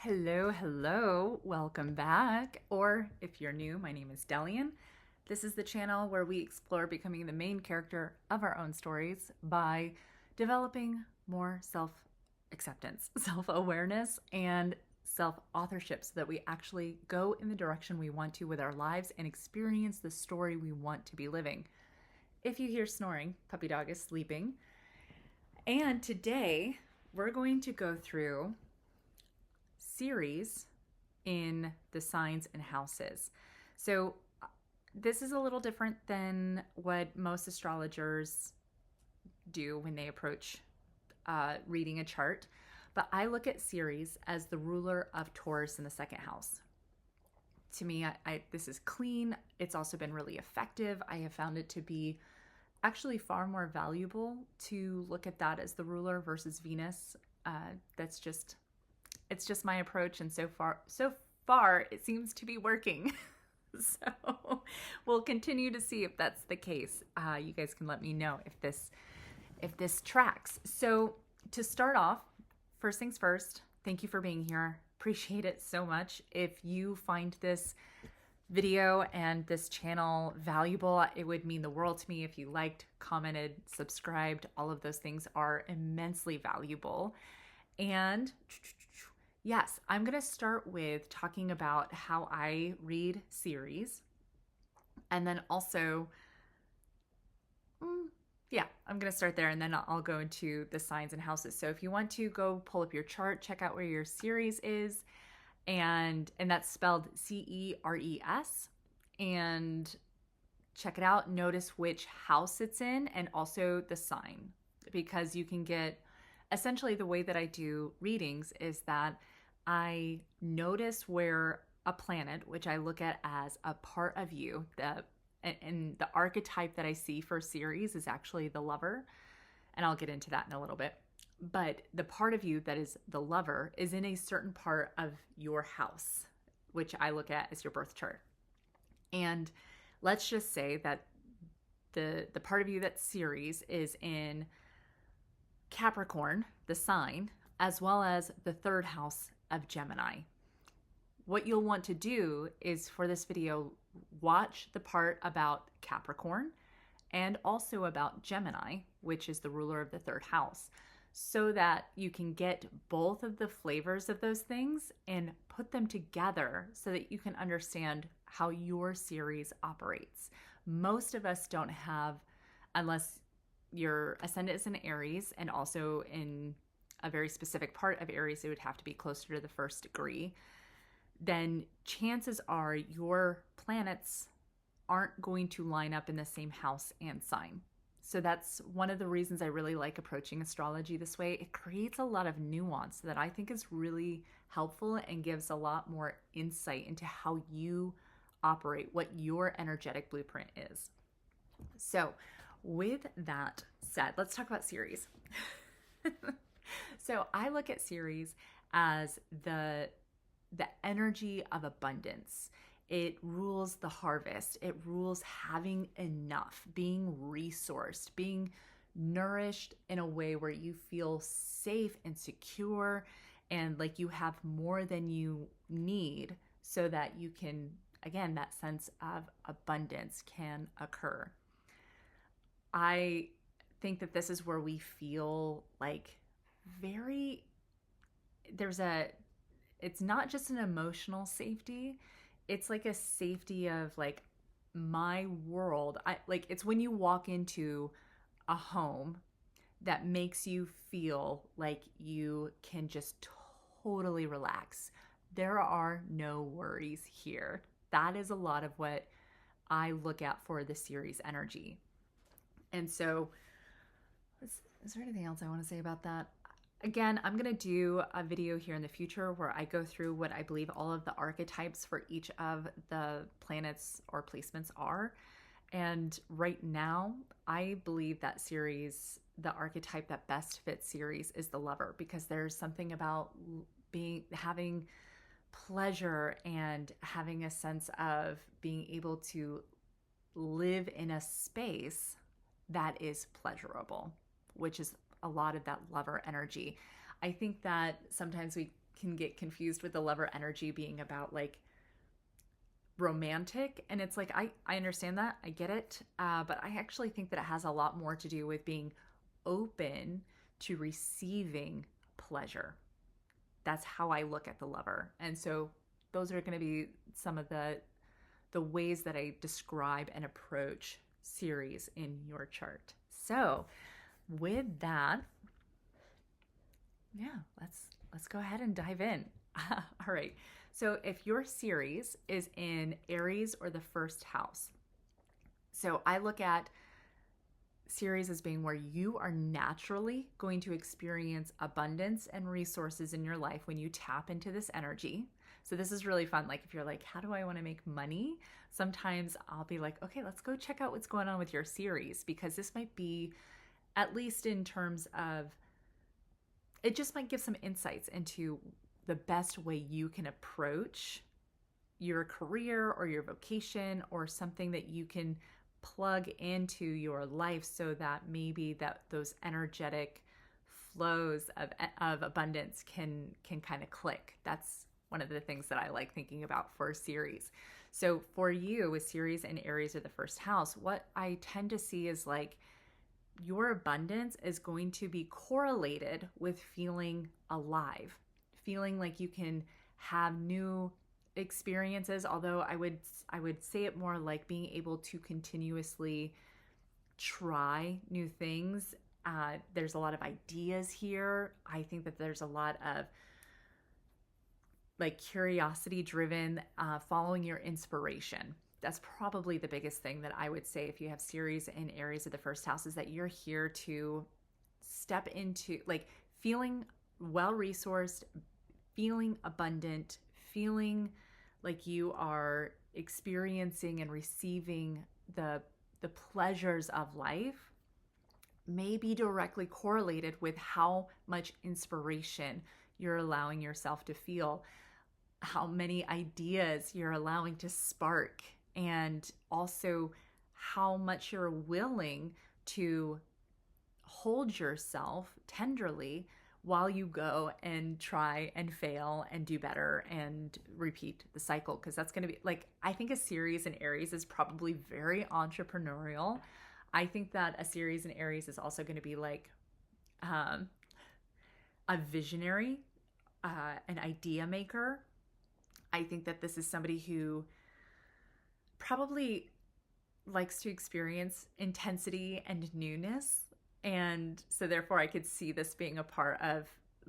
Hello, hello, welcome back. Or if you're new, my name is Delian. This is the channel where we explore becoming the main character of our own stories by developing more self-acceptance, self-awareness, and self-authorship so that we actually go in the direction we want to with our lives and experience the story we want to be living. If you hear snoring, puppy dog is sleeping. And today we're going to go through Ceres in the signs and houses. So this is a little different than what most astrologers do when they approach reading a chart, but I look at Ceres as the ruler of Taurus in the second house. To me, this is clean. It's also been really effective. I have found it to be actually far more valuable to look at that as the ruler versus Venus. It's just my approach, and so far it seems to be working. So we'll continue to see if that's the case. You guys can let me know if this tracks. So to start off, first things first, thank you for being here. Appreciate it so much. If you find this video and this channel valuable, it would mean the world to me if you liked, commented, subscribed. All of those things are immensely valuable. And yes, I'm going to start with talking about how I read Ceres. And then also, I'm going to start there and then I'll go into the signs and houses. So if you want to go pull up your chart, check out where your Ceres is. And that's spelled Ceres. And check it out. Notice which house it's in and also the sign. Because you can get, essentially the way that I do readings is that I notice where a planet, which I look at as a part of you, and the archetype that I see for Ceres is actually the lover, and I'll get into that in a little bit. But the part of you that is the lover is in a certain part of your house, which I look at as your birth chart. And let's just say that the part of you that's Ceres is in Capricorn, the sign, as well as the third house of Gemini. What you'll want to do is for this video, watch the part about Capricorn and also about Gemini, which is the ruler of the third house, so that you can get both of the flavors of those things and put them together so that you can understand how your Ceres operates. Most of us don't have, unless your ascendant is in Aries and also in a very specific part of Aries, it would have to be closer to the first degree, then chances are your planets aren't going to line up in the same house and sign. So that's one of the reasons I really like approaching astrology this way. It creates a lot of nuance that I think is really helpful and gives a lot more insight into how you operate, what your energetic blueprint is. So with that said, let's talk about Ceres. So I look at Ceres as the energy of abundance. It rules the harvest. It rules having enough, being resourced, being nourished in a way where you feel safe and secure and like you have more than you need so that you can, again, that sense of abundance can occur. I think that this is where we feel like it's not just an emotional safety. It's like a safety of like my world. It's when you walk into a home that makes you feel like you can just totally relax. There are no worries here. That is a lot of what I look at for the Ceres energy. And so, is there anything else I want to say about that? Again, I'm going to do a video here in the future where I go through what I believe all of the archetypes for each of the planets or placements are. And right now, I believe that Ceres, the archetype that best fits Ceres is the lover, because there's something about having pleasure and having a sense of being able to live in a space that is pleasurable, which is a lot of that lover energy. I think that sometimes we can get confused with the lover energy being about like romantic. And it's like, I understand that. I get it. But I actually think that it has a lot more to do with being open to receiving pleasure. That's how I look at the lover. And so those are going to be some of the ways that I describe and approach Ceres in your chart. So with that, yeah, let's go ahead and dive in. All right. So if your Ceres is in Aries or the first house, so I look at Ceres as being where you are naturally going to experience abundance and resources in your life when you tap into this energy. So this is really fun. Like if you're like, how do I want to make money? Sometimes I'll be like, okay, let's go check out what's going on with your Ceres, because this might be, at least in terms of, it just might give some insights into the best way you can approach your career or your vocation or something that you can plug into your life so that maybe that those energetic flows of abundance can kind of click. That's one of the things that I like thinking about for Ceres. So for you with Ceres and Aries or the first house, what I tend to see is like your abundance is going to be correlated with feeling alive, feeling like you can have new experiences, although I would say it more like being able to continuously try new things. There's a lot of ideas here. I think that there's a lot of like curiosity driven, following your inspiration. That's probably the biggest thing that I would say if you have Ceres and Aries of the first house, is that you're here to step into like feeling well-resourced, feeling abundant, feeling like you are experiencing and receiving the pleasures of life, may be directly correlated with how much inspiration you're allowing yourself to feel, how many ideas you're allowing to spark, and also how much you're willing to hold yourself tenderly while you go and try and fail and do better and repeat the cycle. Because that's going to be like, I think a Ceres in Aries is probably very entrepreneurial. I think that a Ceres in Aries is also going to be like a visionary, an idea maker. I think that this is somebody who probably likes to experience intensity and newness. And so therefore I could see this being a part of,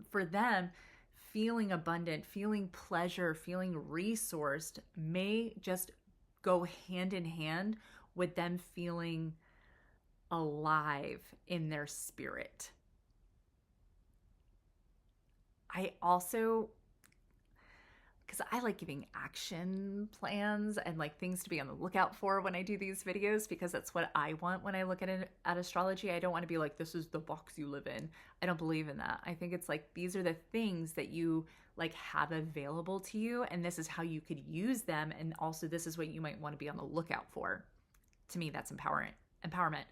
for them, feeling abundant, feeling pleasure, feeling resourced may just go hand in hand with them feeling alive in their spirit. I also, because I like giving action plans and like things to be on the lookout for when I do these videos, because that's what I want when I look at astrology. I don't want to be like, this is the box you live in. I don't believe in that. I think it's like, these are the things that you like have available to you, and this is how you could use them, and also this is what you might want to be on the lookout for. To me, that's empowerment.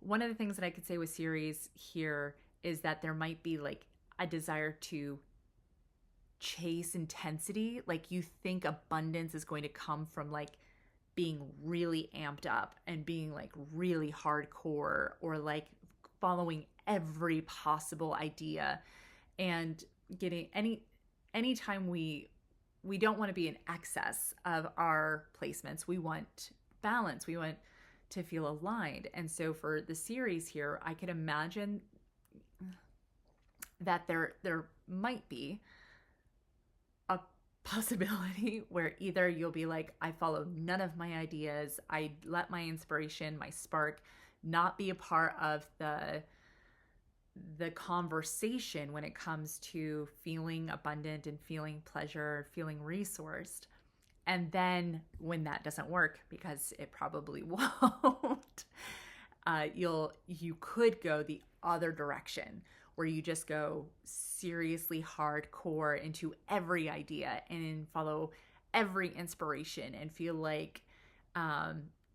One of the things that I could say with Ceres here is that there might be like a desire to chase intensity. Like you think abundance is going to come from like being really amped up and being like really hardcore, or like following every possible idea and getting anytime we don't want to be in excess of our placements. We want balance. We want to feel aligned. And so for the Ceres here, I could imagine that there might be a possibility where either you'll be like, I follow none of my ideas, I let my inspiration, my spark, not be a part of the conversation when it comes to feeling abundant and feeling pleasure, feeling resourced. And then when that doesn't work, because it probably won't, you could go the other direction, where you just go seriously hardcore into every idea and follow every inspiration and feel like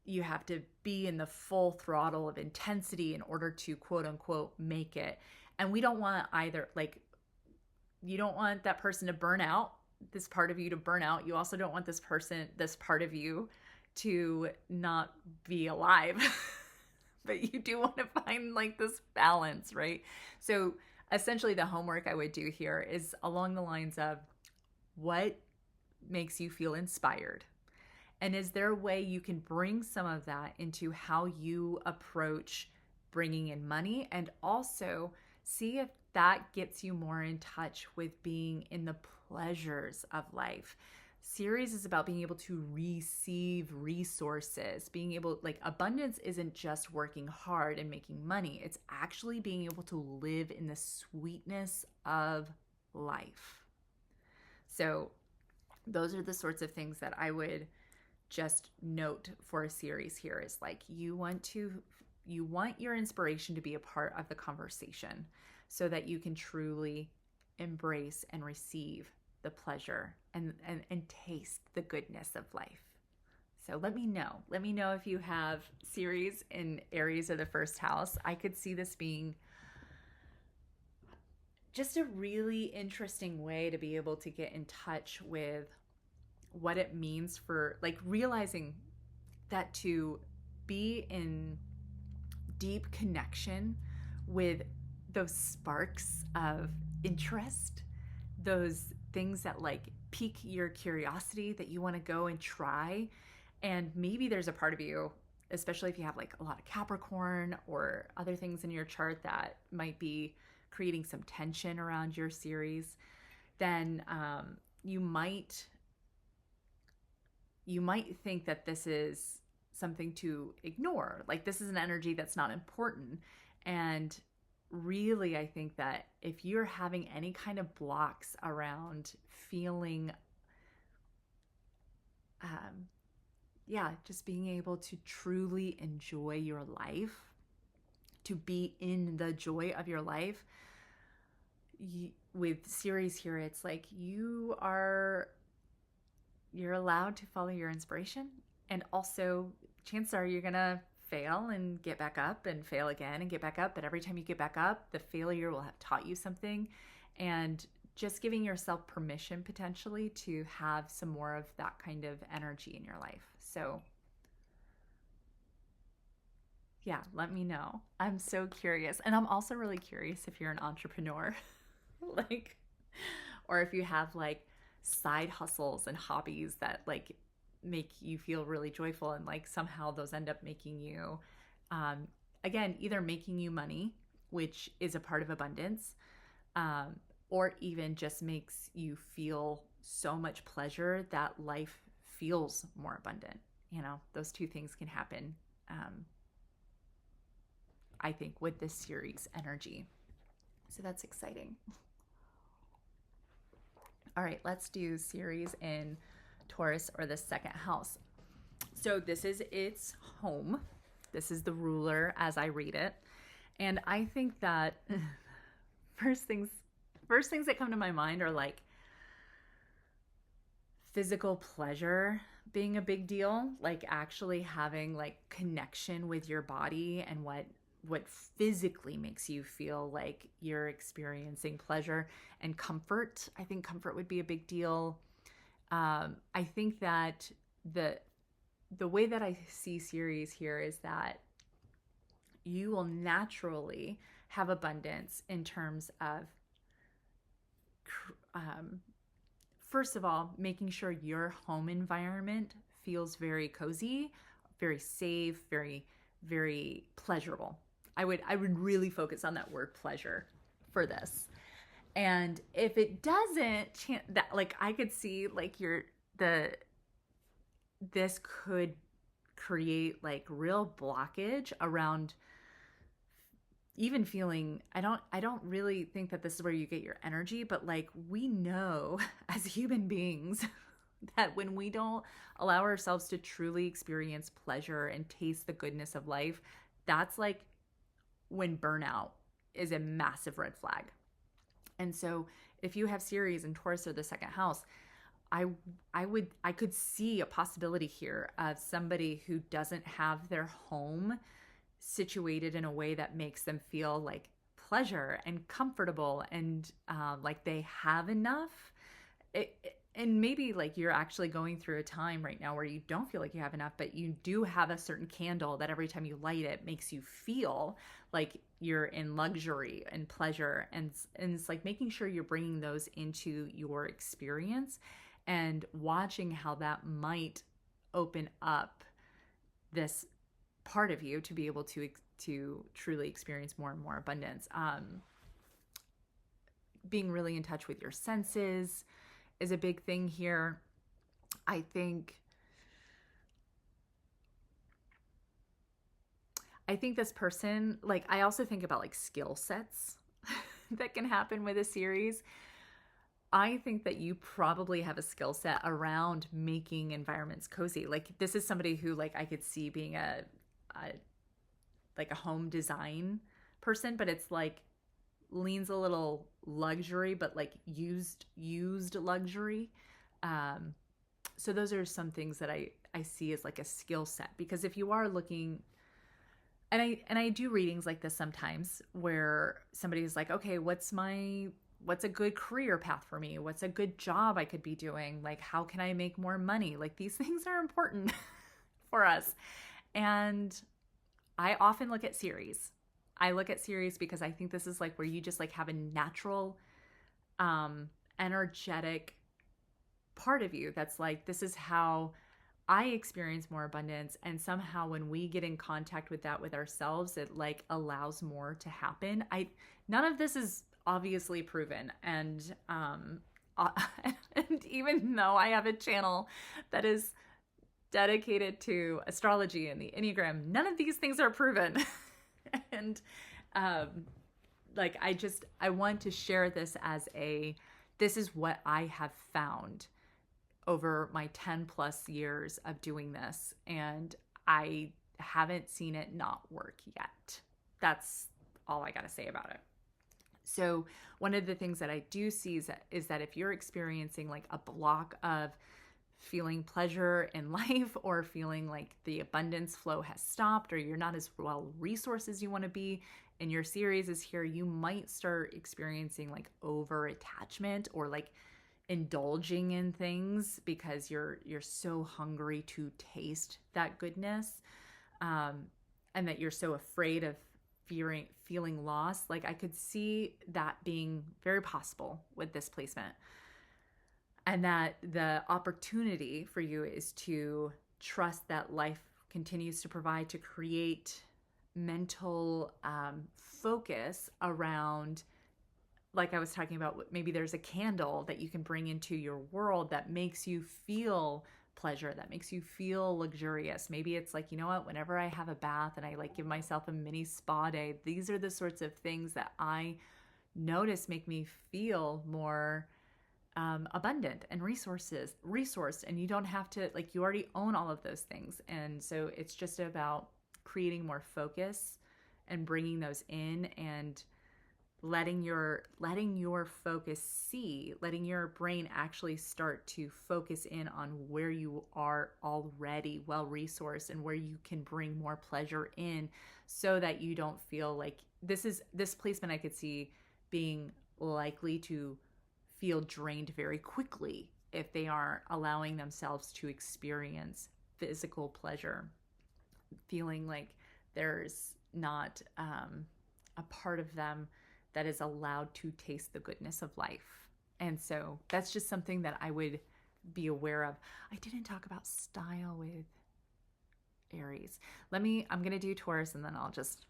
you have to be in the full throttle of intensity in order to quote unquote make it. And we don't want either, like you don't want that person to burn out, this part of you to burn out. You also don't want this part of you to not be alive. But you do want to find like this balance, right? So essentially the homework I would do here is along the lines of, what makes you feel inspired? And is there a way you can bring some of that into how you approach bringing in money, and also see if that gets you more in touch with being in the pleasures of life. Ceres is about being able to receive resources, being able, like, abundance isn't just working hard and making money. It's actually being able to live in the sweetness of life. So those are the sorts of things that I would just note for a Ceres here, is like, you want your inspiration to be a part of the conversation so that you can truly embrace and receive the pleasure and taste the goodness of life. So let me know if you have Ceres in Aries or the first house. I could see this being just a really interesting way to be able to get in touch with what it means for, like, realizing that to be in deep connection with those sparks of interest, those things that like pique your curiosity that you want to go and try. And maybe there's a part of you, especially if you have like a lot of Capricorn or other things in your chart that might be creating some tension around your Ceres, then you might think that this is something to ignore. Like, this is an energy that's not important. And really, I think that if you're having any kind of blocks around feeling, just being able to truly enjoy your life, to be in the joy of your life, with Ceres here, it's like you're allowed to follow your inspiration. And also, chances are you're gonna fail and get back up and fail again and get back up. But every time you get back up, the failure will have taught you something. And just giving yourself permission potentially to have some more of that kind of energy in your life. So yeah, let me know. I'm so curious. And I'm also really curious if you're an entrepreneur, like, or if you have like side hustles and hobbies that like make you feel really joyful, and like somehow those end up making you, again, either making you money, which is a part of abundance, or even just makes you feel so much pleasure that life feels more abundant. You know, those two things can happen, I think, with this Ceres energy. So that's exciting. All right, let's do Ceres in Taurus or the second house. So this is its home. This is the ruler as I read it. And I think that first things that come to my mind are like physical pleasure being a big deal, like actually having like connection with your body and what physically makes you feel like you're experiencing pleasure and comfort. I think comfort would be a big deal. I think that the way that I see Ceres here is that you will naturally have abundance in terms of, first of all, making sure your home environment feels very cozy, very safe, very, very pleasurable. I would really focus on that word pleasure for this. And if it doesn't, that, like, I could see like this could create like real blockage around even feeling, I don't really think that this is where you get your energy, but like, we know as human beings that when we don't allow ourselves to truly experience pleasure and taste the goodness of life, that's like when burnout is a massive red flag. And so if you have Ceres in Taurus or the second house, I could see a possibility here of somebody who doesn't have their home situated in a way that makes them feel like pleasure and comfortable and like they have enough. And maybe like you're actually going through a time right now where you don't feel like you have enough, but you do have a certain candle that every time you light it makes you feel like you're in luxury and pleasure. And it's like making sure you're bringing those into your experience and watching how that might open up this part of you to be able to truly experience more and more abundance. Being really in touch with your senses is a big thing here. I think this person, like, I also think about like skill sets that can happen with a series. I think that you probably have a skill set around making environments cozy. Like, this is somebody who, like, I could see being a home design person, but it's like leans a little luxury, but like used luxury. So those are some things that I see as like a skill set, because if you are looking, and I do readings like this sometimes where somebody's like, okay, what's a good career path for me? What's a good job I could be doing? Like, how can I make more money? Like, these things are important for us. And I often look at Ceres. I look at Ceres because I think this is like where you just like have a natural, energetic part of you that's like, this is how I experience more abundance. And somehow when we get in contact with that with ourselves, it like allows more to happen. None of this is obviously proven. And even though I have a channel that is dedicated to astrology and the Enneagram, none of these things are proven. And like, I want to share this as this is what I have found over my 10 plus years of doing this. And I haven't seen it not work yet. That's all I got to say about it. So one of the things that I do see is that if you're experiencing like a block of feeling pleasure in life, or feeling like the abundance flow has stopped, or you're not as well resourced as you want to be, and your Ceres is here, you might start experiencing like over attachment, or like indulging in things because you're so hungry to taste that goodness, and that you're so afraid of feeling lost. Like, I could see that being very possible with this placement. And that the opportunity for you is to trust that life continues to provide, to create mental focus around, like I was talking about, maybe there's a candle that you can bring into your world that makes you feel pleasure, that makes you feel luxurious. Maybe it's like, you know what, whenever I have a bath and I like give myself a mini spa day, these are the sorts of things that I notice make me feel more abundant and resourced, and you don't have to, like, you already own all of those things. And so it's just about creating more focus and bringing those in, and letting your focus letting your brain actually start to focus in on where you are already well resourced and where you can bring more pleasure in, so that you don't feel like this placement I could see being likely to feel drained very quickly if they aren't allowing themselves to experience physical pleasure, feeling like there's not a part of them that is allowed to taste the goodness of life. And so that's just something that I would be aware of. I didn't talk about style with Aries. I'm going to do Taurus, and then I'll just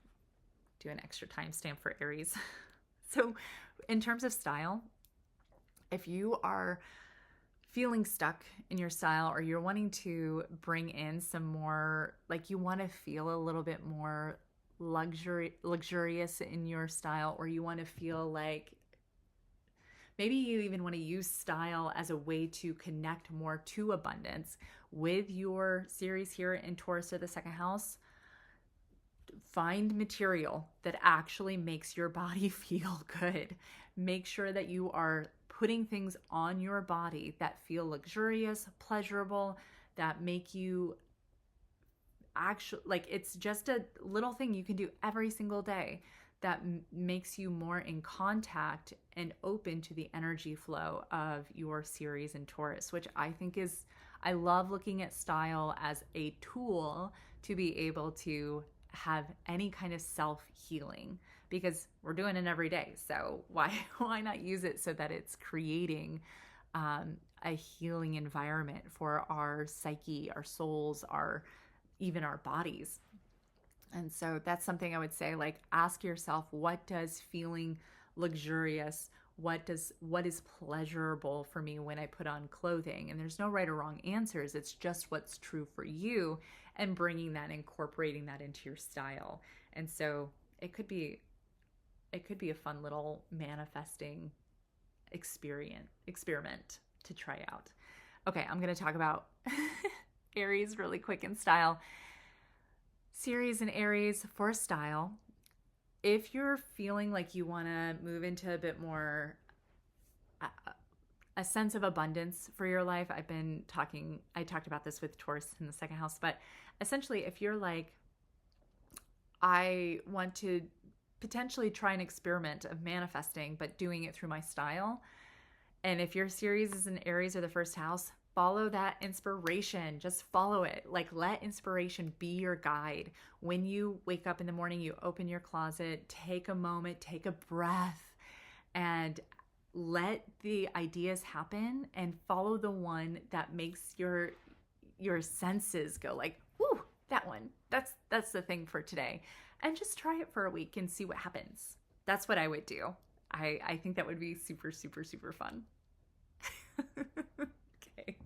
do an extra timestamp for Aries. So in terms of style, if you are feeling stuck in your style, or you're wanting to bring in some more, like, you want to feel a little bit more luxurious in your style, or you want to feel like maybe you even want to use style as a way to connect more to abundance with your Ceres here in Taurus or the second house, find material that actually makes your body feel good. Make sure that you are putting things on your body that feel luxurious, pleasurable, that make you actually, like, it's just a little thing you can do every single day that makes you more in contact and open to the energy flow of your Ceres and Taurus, which I think is, I love looking at style as a tool to be able to have any kind of self-healing, because we're doing it every day. So why not use it so that it's creating a healing environment for our psyche, our souls, even our bodies. And so that's something I would say, like, ask yourself, what does feeling luxurious, what is pleasurable for me when I put on clothing? And there's no right or wrong answers. It's just what's true for you, and bringing that, incorporating that into your style. And so it could be a fun little manifesting experiment to try out. Okay, I'm going to talk about Aries really quick in style. Ceres and Aries for style. If you're feeling like you want to move into a bit more a sense of abundance for your life, I talked about this with Taurus in the second house, but essentially if you're like, I want to potentially try an experiment of manifesting, but doing it through my style. And if your Ceres is in Aries or the first house, follow that inspiration. Just follow it. Like, let inspiration be your guide. When you wake up in the morning, you open your closet, take a moment, take a breath, and let the ideas happen, and follow the one that makes your senses go like, whoo, that one. That's the thing for today. And just try it for a week and see what happens. That's what I would do. I think that would be super, super, super fun. Okay.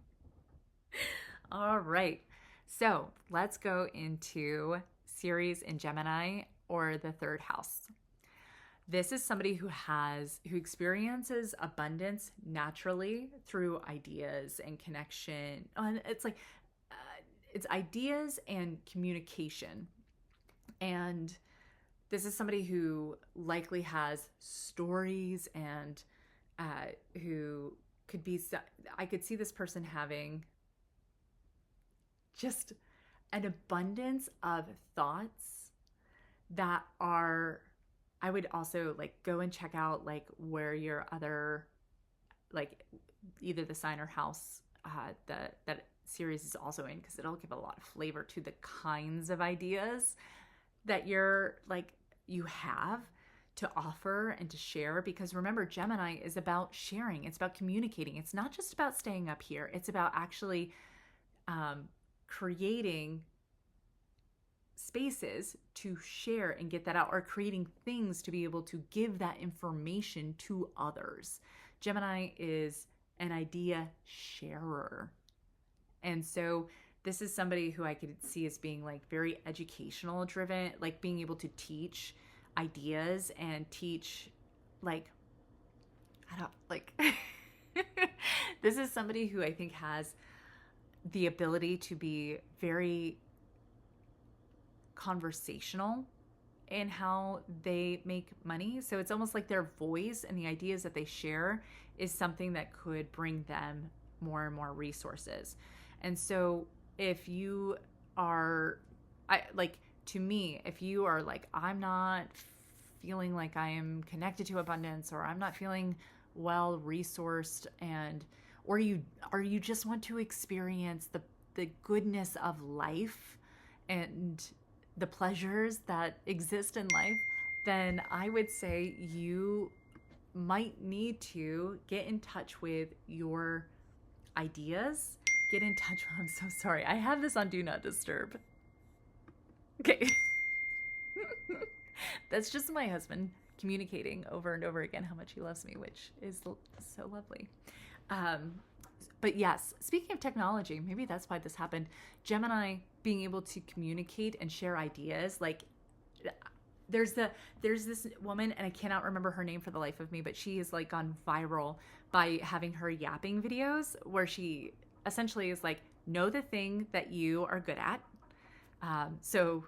All right. So let's go into Ceres in Gemini, or the third house. This is somebody who experiences abundance naturally through ideas and connection. And it's like, it's ideas and communication. And this is somebody who likely has stories, and who could be, I could see this person having just an abundance of thoughts that are, I would also like go and check out like where your other, like either the sign or house that Ceres is also in, because it'll give a lot of flavor to the kinds of ideas that you have to offer and to share. Because remember, Gemini is about sharing. It's about communicating. It's not just about staying up here. It's about actually creating spaces to share and get that out, or creating things to be able to give that information to others. Gemini is an idea sharer. And so this is somebody who I could see as being like very educational driven, like being able to teach ideas and teach this is somebody who I think has the ability to be very conversational in how they make money. So it's almost like their voice and the ideas that they share is something that could bring them more and more resources. And so if you are, to me, if you are like, I'm not feeling like I am connected to abundance, or I'm not feeling well resourced, or you just want to experience the goodness of life and the pleasures that exist in life, then I would say you might need to get in touch with your ideas. Get in touch with, I'm so sorry. I have this on Do Not Disturb. Okay. That's just my husband communicating over and over again how much he loves me, which is so lovely. But yes, speaking of technology, maybe that's why this happened. Gemini being able to communicate and share ideas. Like there's this woman, and I cannot remember her name for the life of me, but she has like gone viral by having her yapping videos, where she essentially is like, know the thing that you are good at. So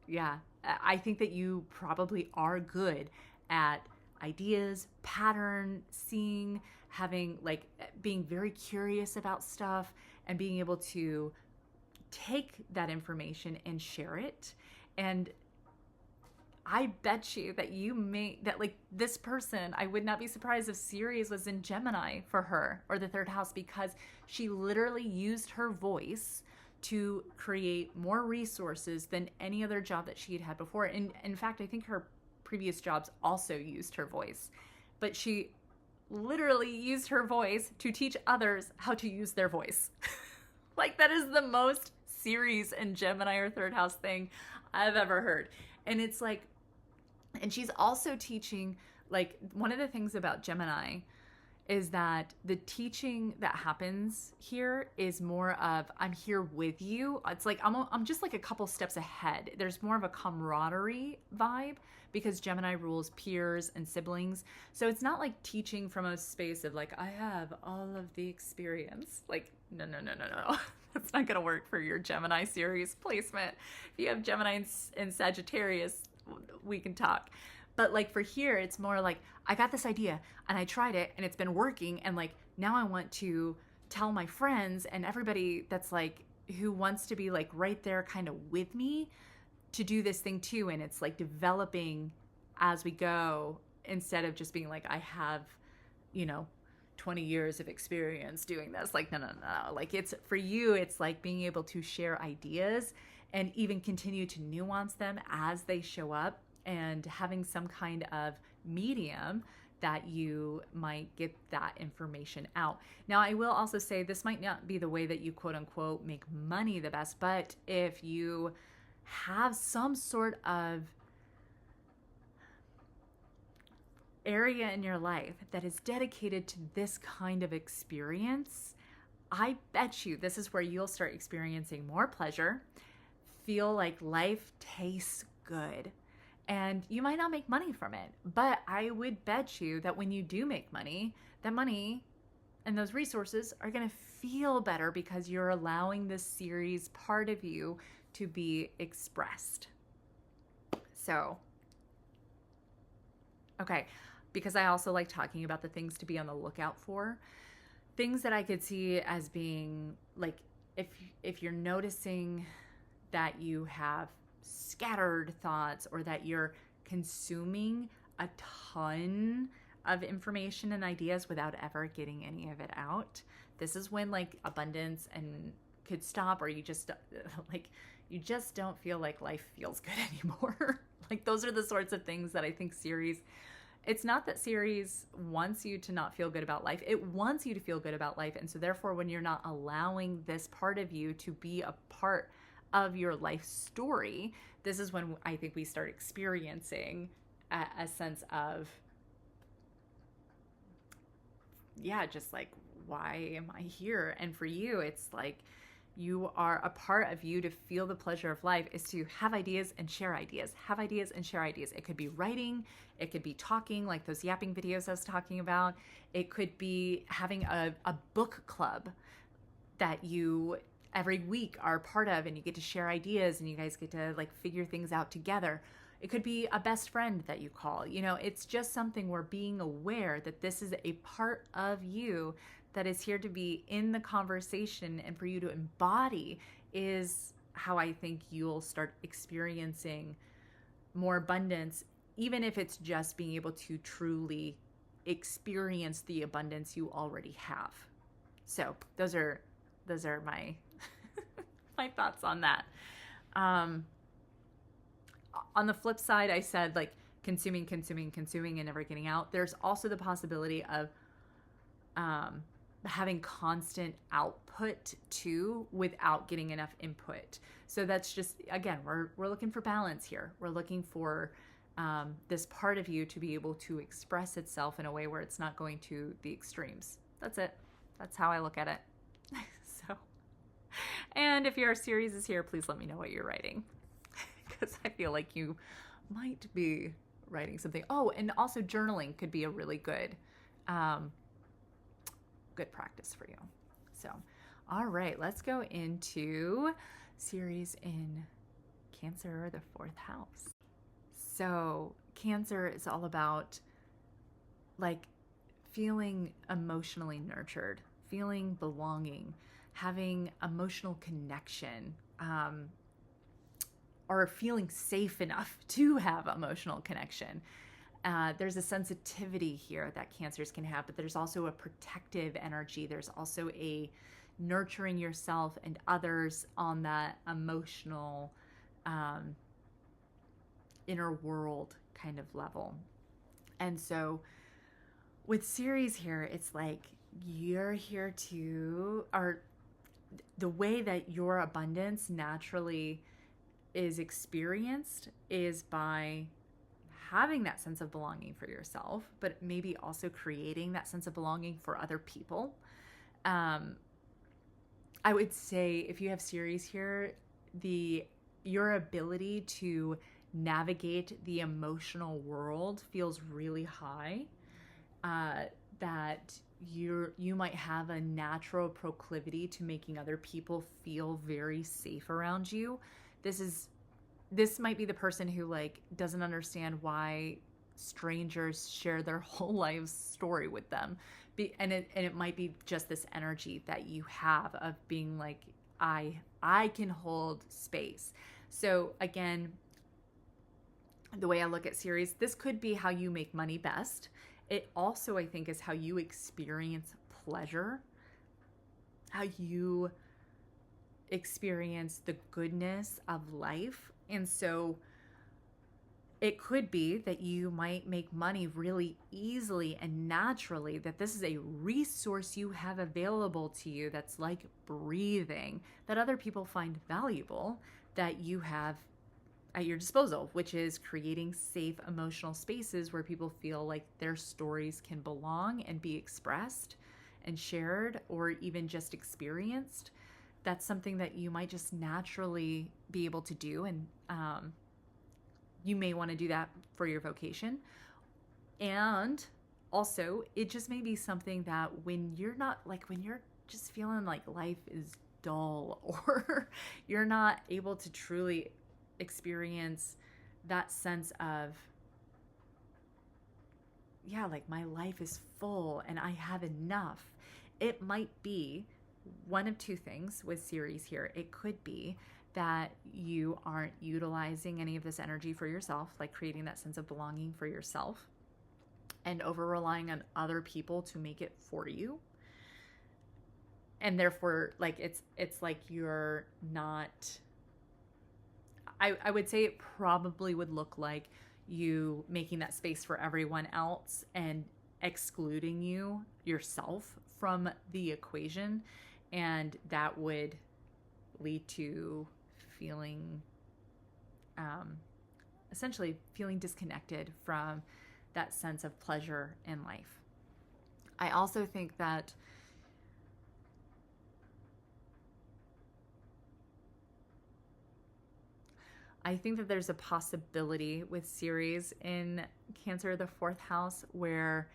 yeah, I think that you probably are good at ideas, pattern seeing, having like being very curious about stuff, and being able to take that information and share it. And I bet you that like this person, I would not be surprised if Ceres was in Gemini for her, or the third house, because she literally used her voice to create more resources than any other job that she had had before. And in fact, I think her previous jobs also used her voice, but she literally used her voice to teach others how to use their voice. Like, that is the most Ceres and Gemini or third house thing I've ever heard. And it's like, and she's also teaching, like, one of the things about Gemini is that the teaching that happens here is more of, I'm here with you. It's like I'm just like a couple steps ahead. There's more of a camaraderie vibe because Gemini rules peers and siblings. So it's not like teaching from a space of like, I have all of the experience. Like, no. That's not going to work for your Gemini series placement. If you have Gemini and Sagittarius, we can talk. But like for here, it's more like, I got this idea and I tried it and it's been working. And like, now I want to tell my friends and everybody that's like, who wants to be like right there kind of with me to do this thing too. And it's like developing as we go instead of just being like, I have, 20 years of experience doing this. Like, no. Like, it's for you, it's like being able to share ideas and even continue to nuance them as they show up, and having some kind of medium that you might get that information out. Now, I will also say this might not be the way that you quote unquote make money the best, but if you have some sort of area in your life that is dedicated to this kind of experience, I bet you this is where you'll start experiencing more pleasure, feel like life tastes good. And you might not make money from it, but I would bet you that when you do make money, that money and those resources are going to feel better because you're allowing this series part of you to be expressed. So, okay, because I also like talking about the things to be on the lookout for. Things that I could see as being like, if you're noticing that you have scattered thoughts or that you're consuming a ton of information and ideas without ever getting any of it out, this is when like abundance and could stop, or you just don't feel like life feels good anymore. Like, those are the sorts of things that I think Ceres, it's not that Ceres wants you to not feel good about life. It wants you to feel good about life. And so therefore, when you're not allowing this part of you to be a part of your life story, this is when I think we start experiencing a sense of, just like, why am I here? And for you, it's like, you are a part of you to feel the pleasure of life is to have ideas and share ideas, have ideas and share ideas. It could be writing, it could be talking, like those yapping videos I was talking about. It could be having a book club that you every week are part of, and you get to share ideas and you guys get to like figure things out together. It could be a best friend that you call. It's just something where being aware that this is a part of you that is here to be in the conversation and for you to embody is how I think you'll start experiencing more abundance, even if it's just being able to truly experience the abundance you already have. So those are my my thoughts on that. On the flip side, I said like consuming and never getting out. There's also the possibility of having constant output too without getting enough input. So that's just, again, we're looking for balance here. We're looking for this part of you to be able to express itself in a way where it's not going to the extremes. That's it. That's how I look at it. So, and if your series is here, please let me know what you're writing, because I feel like you might be writing something. Oh, and also journaling could be a really good practice for you. So, all right, let's go into Ceres in Cancer, the fourth house. So Cancer is all about like feeling emotionally nurtured, feeling belonging, having emotional connection, are feeling safe enough to have emotional connection. There's a sensitivity here that Cancers can have, but there's also a protective energy. There's also a nurturing yourself and others on that emotional inner world kind of level. And so with Ceres here, it's like you're here to, or the way that your abundance naturally is experienced is by having that sense of belonging for yourself, but maybe also creating that sense of belonging for other people. I would say if you have Ceres here, your ability to navigate the emotional world feels really high. That you might have a natural proclivity to making other people feel very safe around you. This might be the person who like doesn't understand why strangers share their whole life story with them. And it might be just this energy that you have of being like, I can hold space. So again, the way I look at Ceres, this could be how you make money best. It also, I think, is how you experience pleasure, how you experience the goodness of life. And so it could be that you might make money really easily and naturally, that this is a resource you have available to you that's like breathing, that other people find valuable, that you have at your disposal, which is creating safe emotional spaces where people feel like their stories can belong and be expressed and shared or even just experienced. That's something that you might just naturally be able to do. And you may want to do that for your vocation. And also, it just may be something that when you're just feeling like life is dull or you're not able to truly experience that sense of, yeah, like my life is full and I have enough. It might be one of two things with Ceres here. It could be that you aren't utilizing any of this energy for yourself, like creating that sense of belonging for yourself and over relying on other people to make it for you. And therefore, like it's like you're not, I would say it probably would look like you making that space for everyone else and excluding yourself from the equation. And that would lead to feeling, essentially feeling disconnected from that sense of pleasure in life. I also think that there's a possibility with Ceres in Cancer, the fourth house, where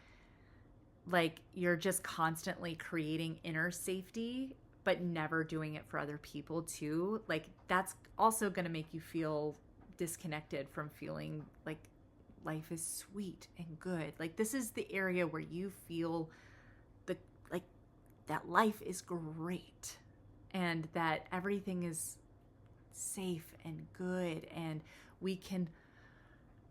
like you're just constantly creating inner safety, but never doing it for other people too. Like that's also going to make you feel disconnected from feeling like life is sweet and good. Like this is the area where you feel that life is great and that everything is safe and good and we can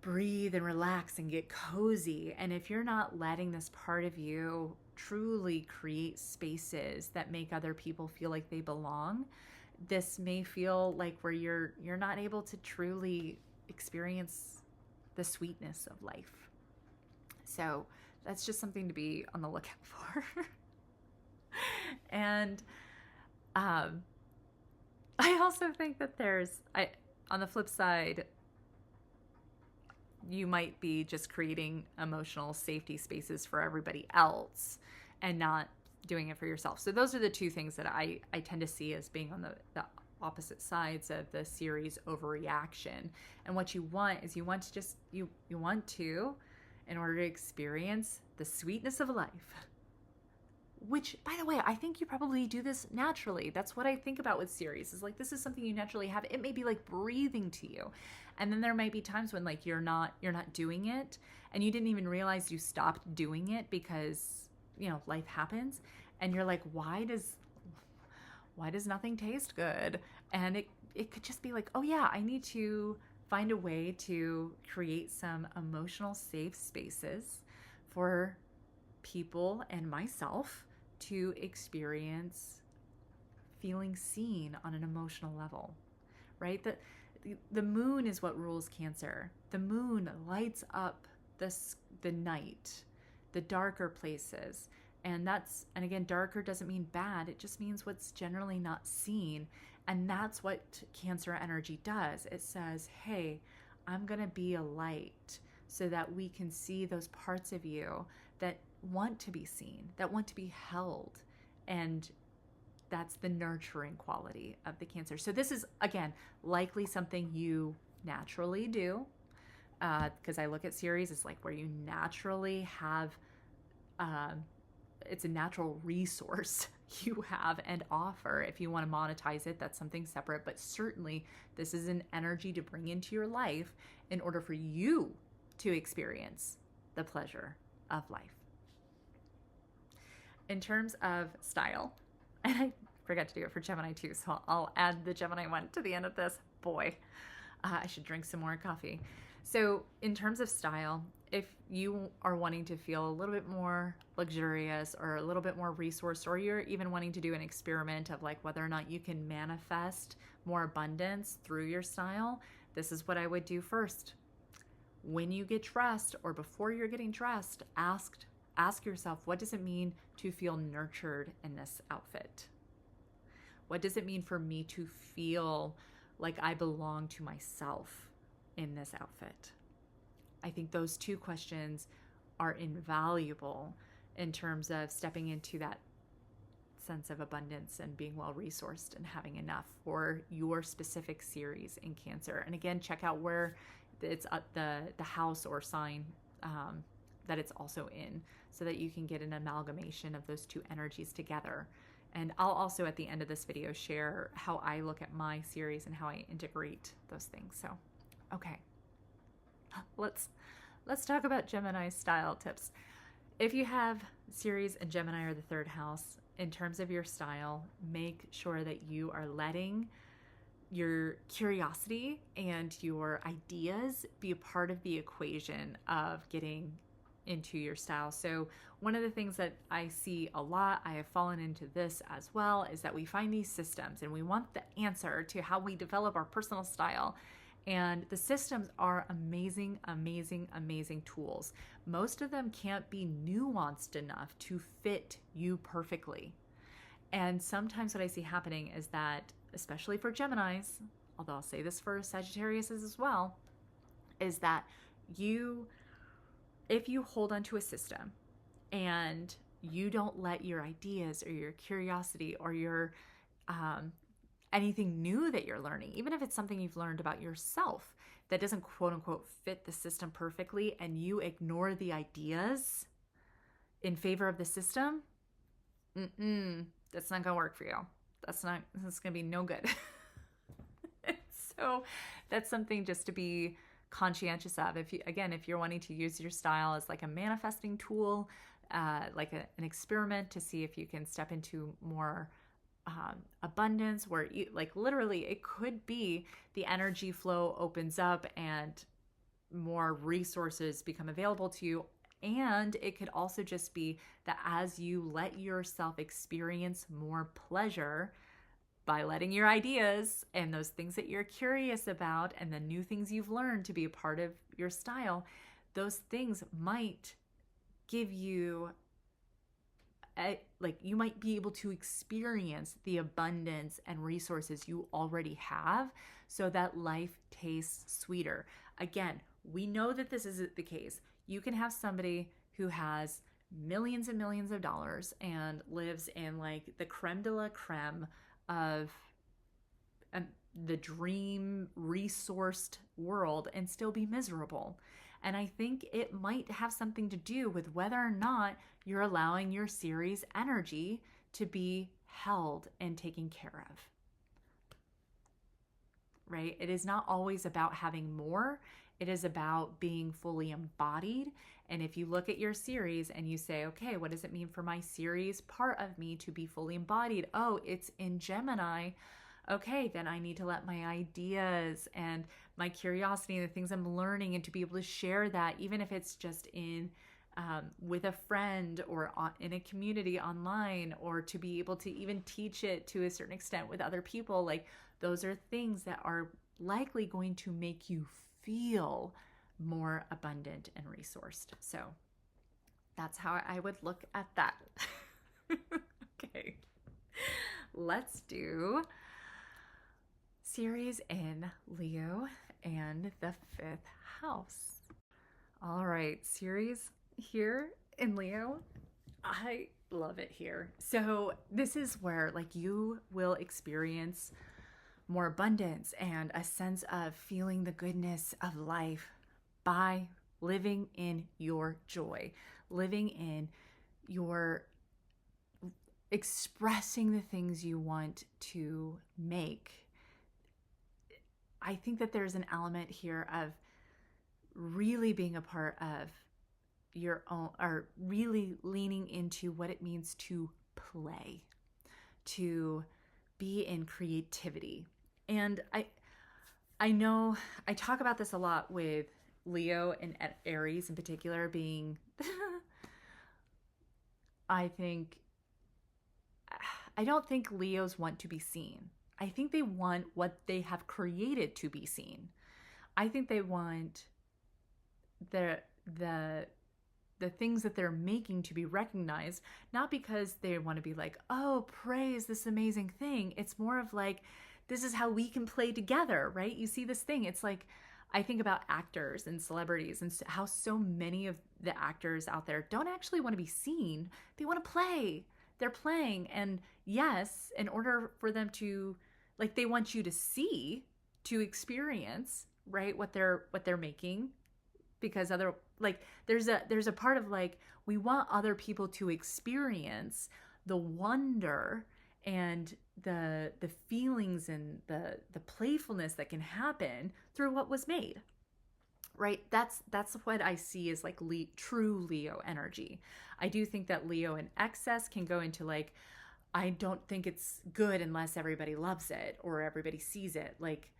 breathe and relax and get cozy. And if you're not letting this part of you truly create spaces that make other people feel like they belong, this may feel like where you're not able to truly experience the sweetness of life. So that's just something to be on the lookout for. And I also think that on the flip side, you might be just creating emotional safety spaces for everybody else and not doing it for yourself. So those are the two things that I tend to see as being on the opposite sides of the Ceres overreaction. And what you want is you want to, in order to experience the sweetness of life, which, by the way, I think you probably do this naturally. That's what I think about with Ceres, is like this is something you naturally have. It may be like breathing to you. And then there might be times when like you're not doing it and you didn't even realize you stopped doing it because, life happens and you're like, why does nothing taste good? And it could just be like, oh yeah, I need to find a way to create some emotional safe spaces for people and myself to experience feeling seen on an emotional level, right? The moon is what rules Cancer. The moon lights up the night, the darker places. And again, darker doesn't mean bad. It just means what's generally not seen. And that's what Cancer energy does. It says, hey, I'm going to be a light so that we can see those parts of you that want to be seen, that want to be held. And that's the nurturing quality of the Cancer. So this is, again, likely something you naturally do, because I look at Ceres as like where you naturally have, it's a natural resource you have and offer. If you want to monetize it, that's something separate. But certainly this is an energy to bring into your life in order for you to experience the pleasure of life. In terms of style, and I forgot to do it for Gemini too, so I'll add the Gemini one to the end of this. Boy, I should drink some more coffee. So in terms of style, if you are wanting to feel a little bit more luxurious or a little bit more resourced, or you're even wanting to do an experiment of like whether or not you can manifest more abundance through your style, this is what I would do first. When you get dressed or before you're getting dressed, ask yourself, what does it mean to feel nurtured in this outfit? What does it mean for me to feel like I belong to myself in this outfit? I think those two questions are invaluable in terms of stepping into that sense of abundance and being well resourced and having enough for your specific Ceres in Cancer. And again, check out where it's the house or sign that it's also in, so that you can get an amalgamation of those two energies together. And I'll also at the end of this video share how I look at my Ceres and how I integrate those things. So, okay, let's talk about Gemini style tips. If you have Ceres and Gemini or the third house, in terms of your style, make sure that you are letting your curiosity and your ideas be a part of the equation of getting into your style. So one of the things that I see a lot, I have fallen into this as well, is that we find these systems and we want the answer to how we develop our personal style. And the systems are amazing, amazing, amazing tools. Most of them can't be nuanced enough to fit you perfectly. And sometimes what I see happening is that, especially for Geminis, although I'll say this for Sagittarius as well, is that if you hold onto a system and you don't let your ideas or your curiosity or your anything new that you're learning, even if it's something you've learned about yourself that doesn't quote unquote fit the system perfectly, and you ignore the ideas in favor of the system, that's not gonna work for you. That's gonna be no good. So that's something just to be conscientious of. If you're wanting to use your style as like a manifesting tool, like an experiment to see if you can step into more abundance, where you, like, literally it could be the energy flow opens up and more resources become available to you. And it could also just be that as you let yourself experience more pleasure by letting your ideas and those things that you're curious about and the new things you've learned to be a part of your style, those things might give you you might be able to experience the abundance and resources you already have, so that life tastes sweeter. Again, we know that this isn't the case. You can have somebody who has millions and millions of dollars and lives in like the creme de la creme of the dream resourced world and still be miserable. And I think it might have something to do with whether or not you're allowing your Ceres energy to be held and taken care of. Right? It is not always about having more. It is about being fully embodied. And if you look at your Ceres and you say, okay, what does it mean for my Ceres part of me to be fully embodied? Oh, it's in Gemini. okay, then I need to let my ideas and my curiosity and the things I'm learning, and to be able to share that, even if it's just in with a friend or in a community online, or to be able to even teach it to a certain extent with other people. Like, those are things that are likely going to make you feel more abundant and resourced. So that's how I would look at that. Okay, let's do Ceres in Leo and the 5th house. All right, Ceres here in Leo. I love it here. So this is where, like, you will experience more abundance and a sense of feeling the goodness of life by living in your joy, living in your expressing the things you want to make. I think that there's an element here of really being a part of your own, or really leaning into what it means to play, to be in creativity. And I know I talk about this a lot with Leo and Aries in particular being I don't think Leos want to be seen. I think they want what they have created to be seen. I think they want the things that they're making to be recognized, not because they want to be like, oh, praise this amazing thing. It's more of like, this is how we can play together, right? You see this thing. It's like, I think about actors and celebrities and how so many of the actors out there don't actually want to be seen. They want to play. They're playing. And yes, in order for them to, like, they want you to see, to experience, right, what they're making, because other, like, there's a part of, like, we want other people to experience the wonder and the feelings and the playfulness that can happen through what was made, right? That's what I see as like true Leo energy. I do think that Leo in excess can go into like, I don't think it's good unless everybody loves it or everybody sees it, like,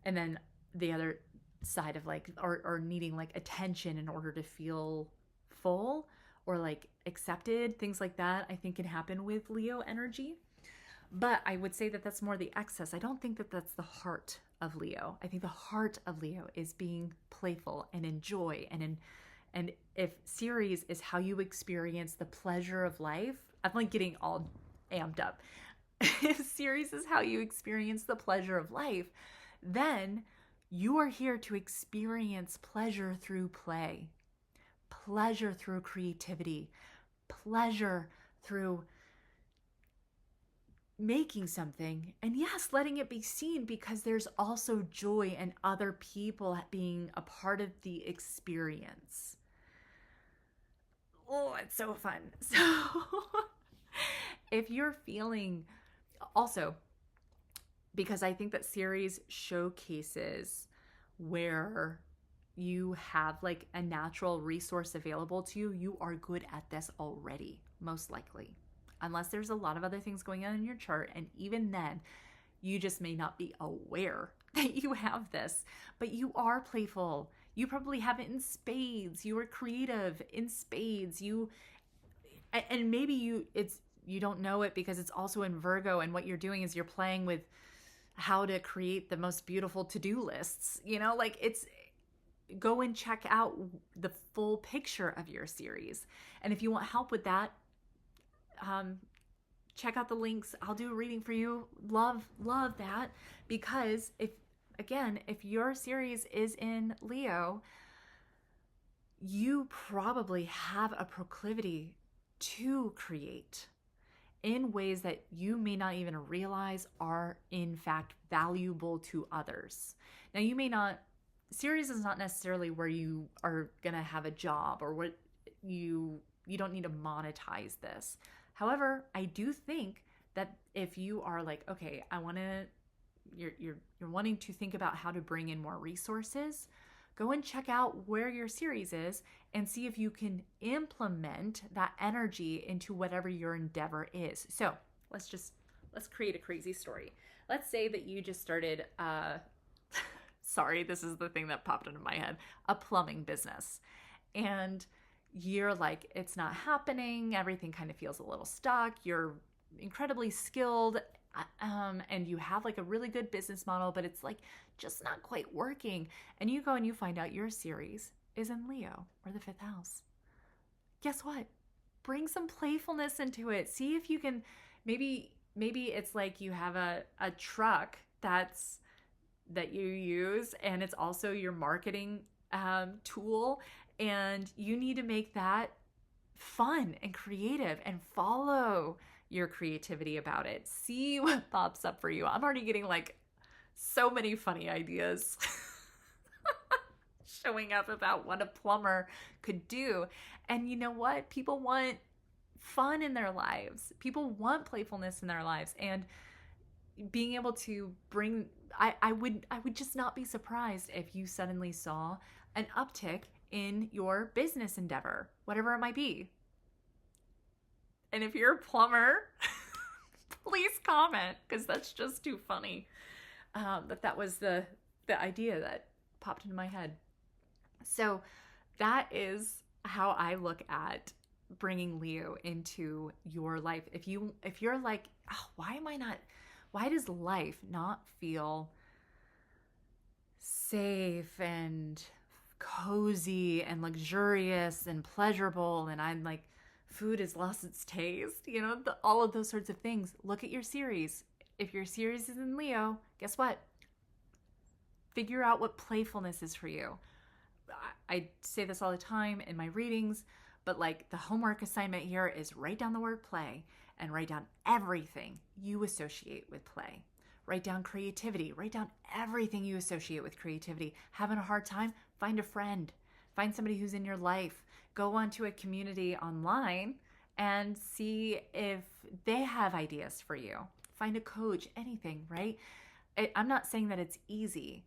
and then the other side of like, or needing like attention in order to feel full or like accepted, things like that, I think can happen with Leo energy. But I would say that that's more the excess. I don't think that that's the heart of Leo. I think the heart of Leo is being playful and enjoy, and if Ceres is how you experience the pleasure of life, I'm like getting all amped up. If Ceres is how you experience the pleasure of life, then you are here to experience pleasure through play, pleasure through creativity, pleasure through making something, and yes, letting it be seen, because there's also joy in other people being a part of the experience. Oh, it's so fun. So if you're feeling, also, because I think that Ceres showcases where you have like a natural resource available to you, you are good at this already, most likely. Unless there's a lot of other things going on in your chart. And even then, you just may not be aware that you have this. But you are playful. You probably have it in spades. You are creative in spades. And maybe you don't know it because it's also in Virgo. And what you're doing is you're playing with how to create the most beautiful to-do lists. You know, like, it's, go and check out the full picture of your Ceres. And if you want help with that, check out the links. I'll do a reading for you. Love that, because if your Ceres is in Leo, you probably have a proclivity to create in ways that you may not even realize are in fact valuable to others. Now, you may not, Ceres is not necessarily where you are gonna have a job, or what you don't need to monetize this. However, I do think that if you are like, okay, you're wanting to think about how to bring in more resources, go and check out where your Ceres is and see if you can implement that energy into whatever your endeavor is. So let's let's create a crazy story. Let's say that you just started, sorry, this is the thing that popped into my head, a plumbing business. And you're like, it's not happening. Everything kind of feels a little stuck. You're incredibly skilled, and you have like a really good business model, but it's like just not quite working. And you go and you find out your Ceres is in Leo, or the fifth house. Guess what? Bring some playfulness into it. See if you can, maybe it's like you have a truck that you use, and it's also your marketing tool, and you need to make that fun and creative and follow your creativity about it. See what pops up for you. I'm already getting like so many funny ideas showing up about what a plumber could do. And you know what? People want fun in their lives. People want playfulness in their lives. And being able to bring, I would just not be surprised if you suddenly saw an uptick in your business endeavor, whatever it might be. And if you're a plumber, please comment, because that's just too funny. That was the idea that popped into my head. So that is how I look at bringing Leo into your life. If you're like, oh, why does life not feel safe and cozy and luxurious and pleasurable, and I'm like, food has lost its taste, all of those sorts of things. Look at your Ceres. If your Ceres is in Leo, guess what? Figure out what playfulness is for you. I say this all the time in my readings, but like the homework assignment here is write down the word play and write down everything you associate with play. Write down creativity. Write down everything you associate with creativity. Having a hard time? Find a friend. Find somebody who's in your life. Go onto a community online and see if they have ideas for you. Find a coach, anything, right? I'm not saying that it's easy,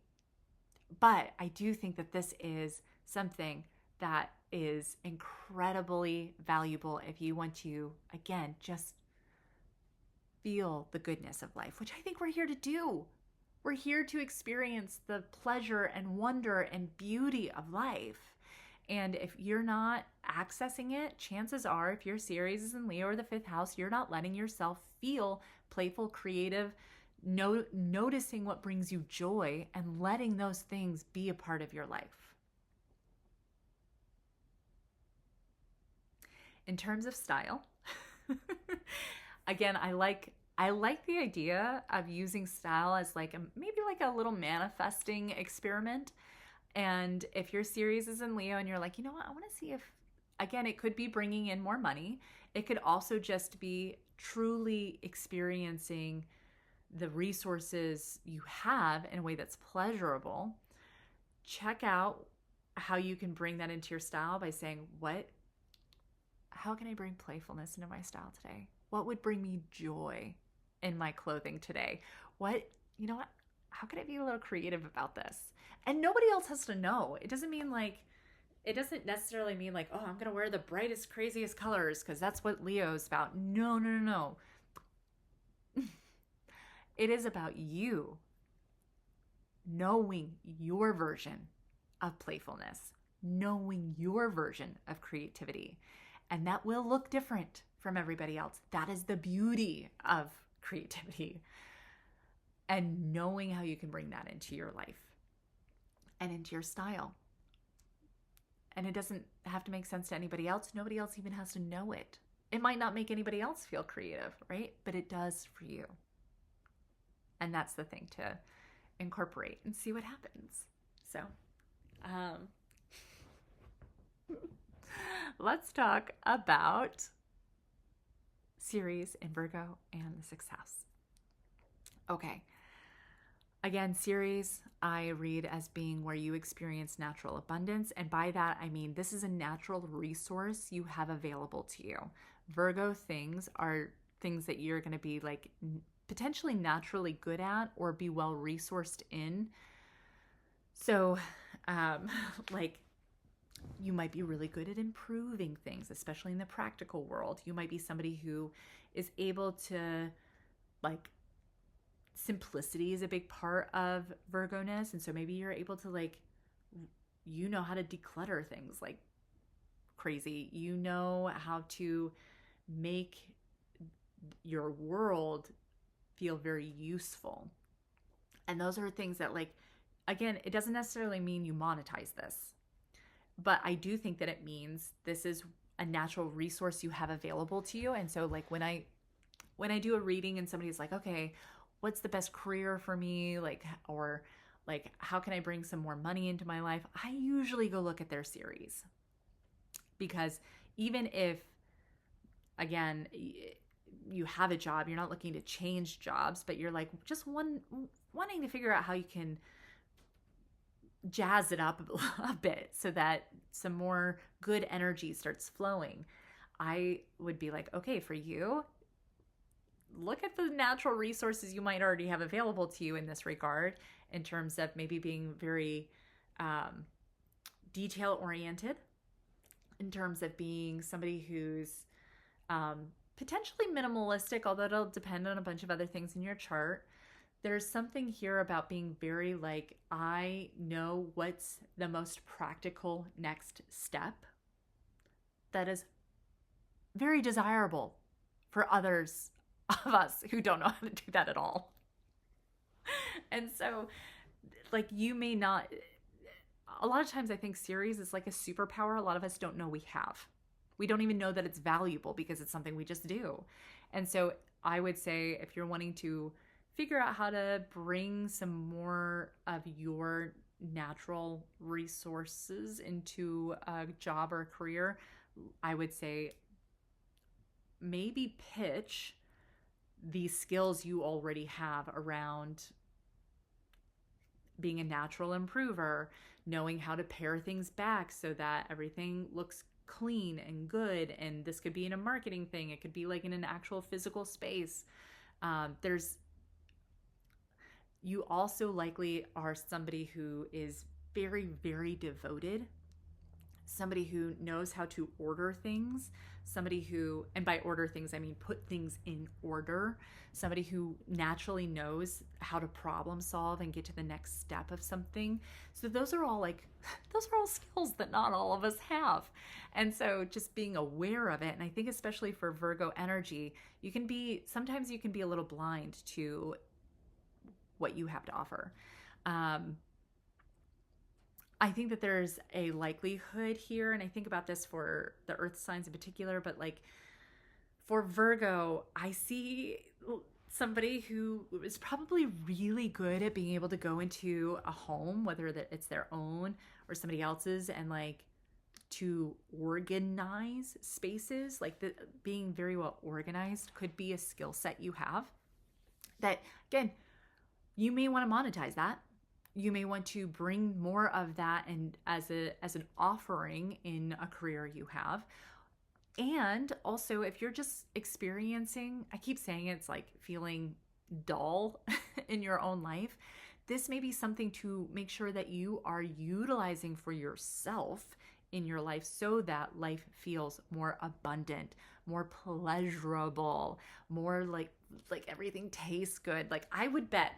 but I do think that this is something that is incredibly valuable if you want to, again, just feel the goodness of life, which I think we're here to do. We're here to experience the pleasure and wonder and beauty of life. And if you're not accessing it, chances are, if your Ceres is in Leo or the fifth house, you're not letting yourself feel playful, creative, noticing what brings you joy and letting those things be a part of your life. In terms of style, again, I like the idea of using style as maybe a little manifesting experiment. And if your Ceres is in Leo and you're like, you know what, I want to see if, again, it could be bringing in more money. It could also just be truly experiencing the resources you have in a way that's pleasurable. Check out how you can bring that into your style by saying, how can I bring playfulness into my style today? What would bring me joy in my clothing today? How can I be a little creative about this? And nobody else has to know. It doesn't necessarily mean oh, I'm going to wear the brightest, craziest colors because that's what Leo is about. No. It is about you knowing your version of playfulness, knowing your version of creativity. And that will look different from everybody else. That is the beauty of creativity. And knowing how you can bring that into your life and into your style. And it doesn't have to make sense to anybody else. Nobody else even has to know it. It might not make anybody else feel creative, right? But it does for you. And that's the thing to incorporate and see what happens. So, let's talk about Ceres in Virgo and the sixth house. Okay. Again, Ceres, I read as being where you experience natural abundance. And by that, I mean, this is a natural resource you have available to you. Virgo things are things that you're going to be potentially naturally good at or be well resourced in. So, you might be really good at improving things, especially in the practical world. You might be somebody who is able to like simplicity is a big part of Virgo-ness. And so maybe you're able to like, you know how to declutter things like crazy. You know how to make your world feel very useful. And those are things that, like, again, it doesn't necessarily mean you monetize this, but I do think that it means this is a natural resource you have available to you. And so like when I do a reading and somebody's like, okay, what's the best career for me? Like, or like, how can I bring some more money into my life? I usually go look at their series, because even if, again, you have a job, you're not looking to change jobs, but you're like just wanting to figure out how you can jazz it up a bit so that some more good energy starts flowing. I would be like, okay, for you, look at the natural resources you might already have available to you in this regard, in terms of maybe being very detail oriented, in terms of being somebody who's potentially minimalistic, although it'll depend on a bunch of other things in your chart. There's something here about being very like, I know what's the most practical next step that is very desirable for others of us who don't know how to do that at all. And so, like, you may not, a lot of times I think Ceres is like a superpower a lot of us don't know we have. We don't even know that it's valuable because it's something we just do. And so I would say, if you're wanting to figure out how to bring some more of your natural resources into a job or a career, I would say maybe pitch the skills you already have around being a natural improver, knowing how to pare things back so that everything looks clean and good. And this could be in a marketing thing. It could be like in an actual physical space. You also likely are somebody who is very, very devoted, somebody who knows how to order things, somebody who, and by order things, I mean put things in order, somebody who naturally knows how to problem solve and get to the next step of something. So those are all skills that not all of us have. And so just being aware of it. And I think especially for Virgo energy, sometimes you can be a little blind to what you have to offer. I think that there's a likelihood here, and I think about this for the earth signs in particular, but like for Virgo, I see somebody who is probably really good at being able to go into a home, whether it's their own or somebody else's, and like to organize spaces. Like being very well organized could be a skill set you have that, again, you may want to monetize that. You may want to bring more of that and as an offering in a career you have. And also, if you're just experiencing, I keep saying it's like feeling dull in your own life, this may be something to make sure that you are utilizing for yourself in your life so that life feels more abundant, more pleasurable, more like everything tastes good. Like I would bet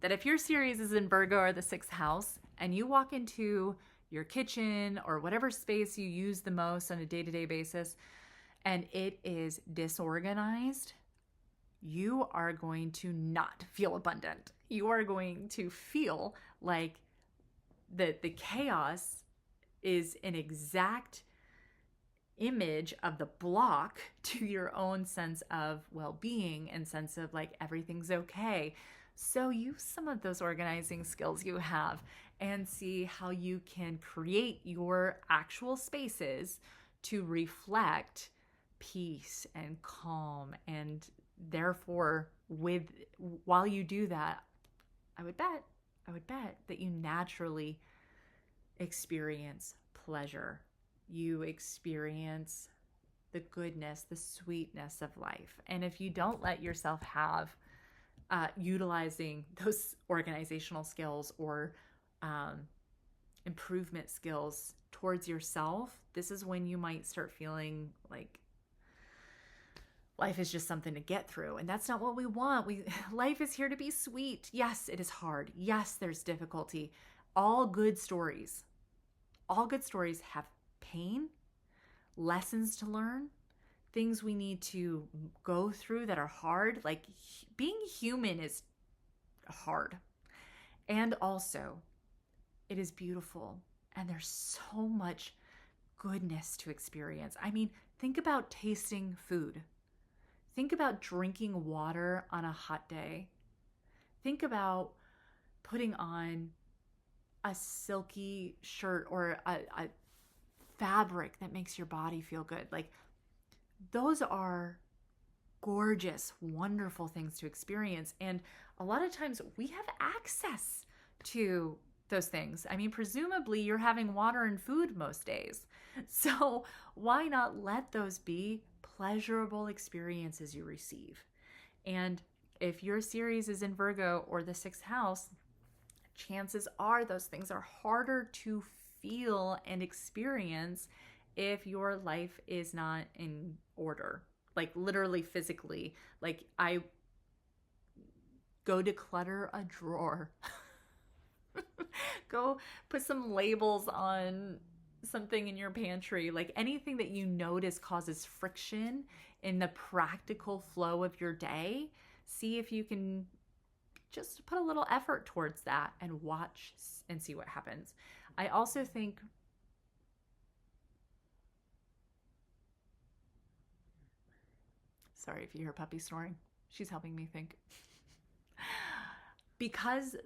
that if your Ceres is in Virgo or the 6th house and you walk into your kitchen or whatever space you use the most on a day-to-day basis and it is disorganized, you are going to not feel abundant. You are going to feel like the chaos is an exact image of the block to your own sense of well-being and sense of like everything's okay. So use some of those organizing skills you have and see how you can create your actual spaces to reflect peace and calm. And therefore, while you do that, I would bet that you naturally experience pleasure. You experience the goodness, the sweetness of life. And if you don't let yourself have utilizing those organizational skills or improvement skills towards yourself, this is when you might start feeling like life is just something to get through. And that's not what we want. Life is here to be sweet. Yes, it is hard. Yes, there's difficulty. All good stories have pain, lessons to learn, things we need to go through that are hard. Like being human is hard. And also, it is beautiful. And there's so much goodness to experience. I mean, think about tasting food. Think about drinking water on a hot day. Think about putting on a silky shirt or a fabric that makes your body feel good. Like, those are gorgeous, wonderful things to experience. And a lot of times we have access to those things. I mean, presumably you're having water and food most days. So why not let those be pleasurable experiences you receive? And if your Ceres is in Virgo or the sixth house, chances are those things are harder to feel and experience if your life is not in order, like literally physically. Like, I go declutter a drawer. Go put some labels on something in your pantry. Like, anything that you notice causes friction in the practical flow of your day, see if you can just put a little effort towards that and watch and see what happens. I also think sorry if you hear puppy snoring. She's helping me think. Because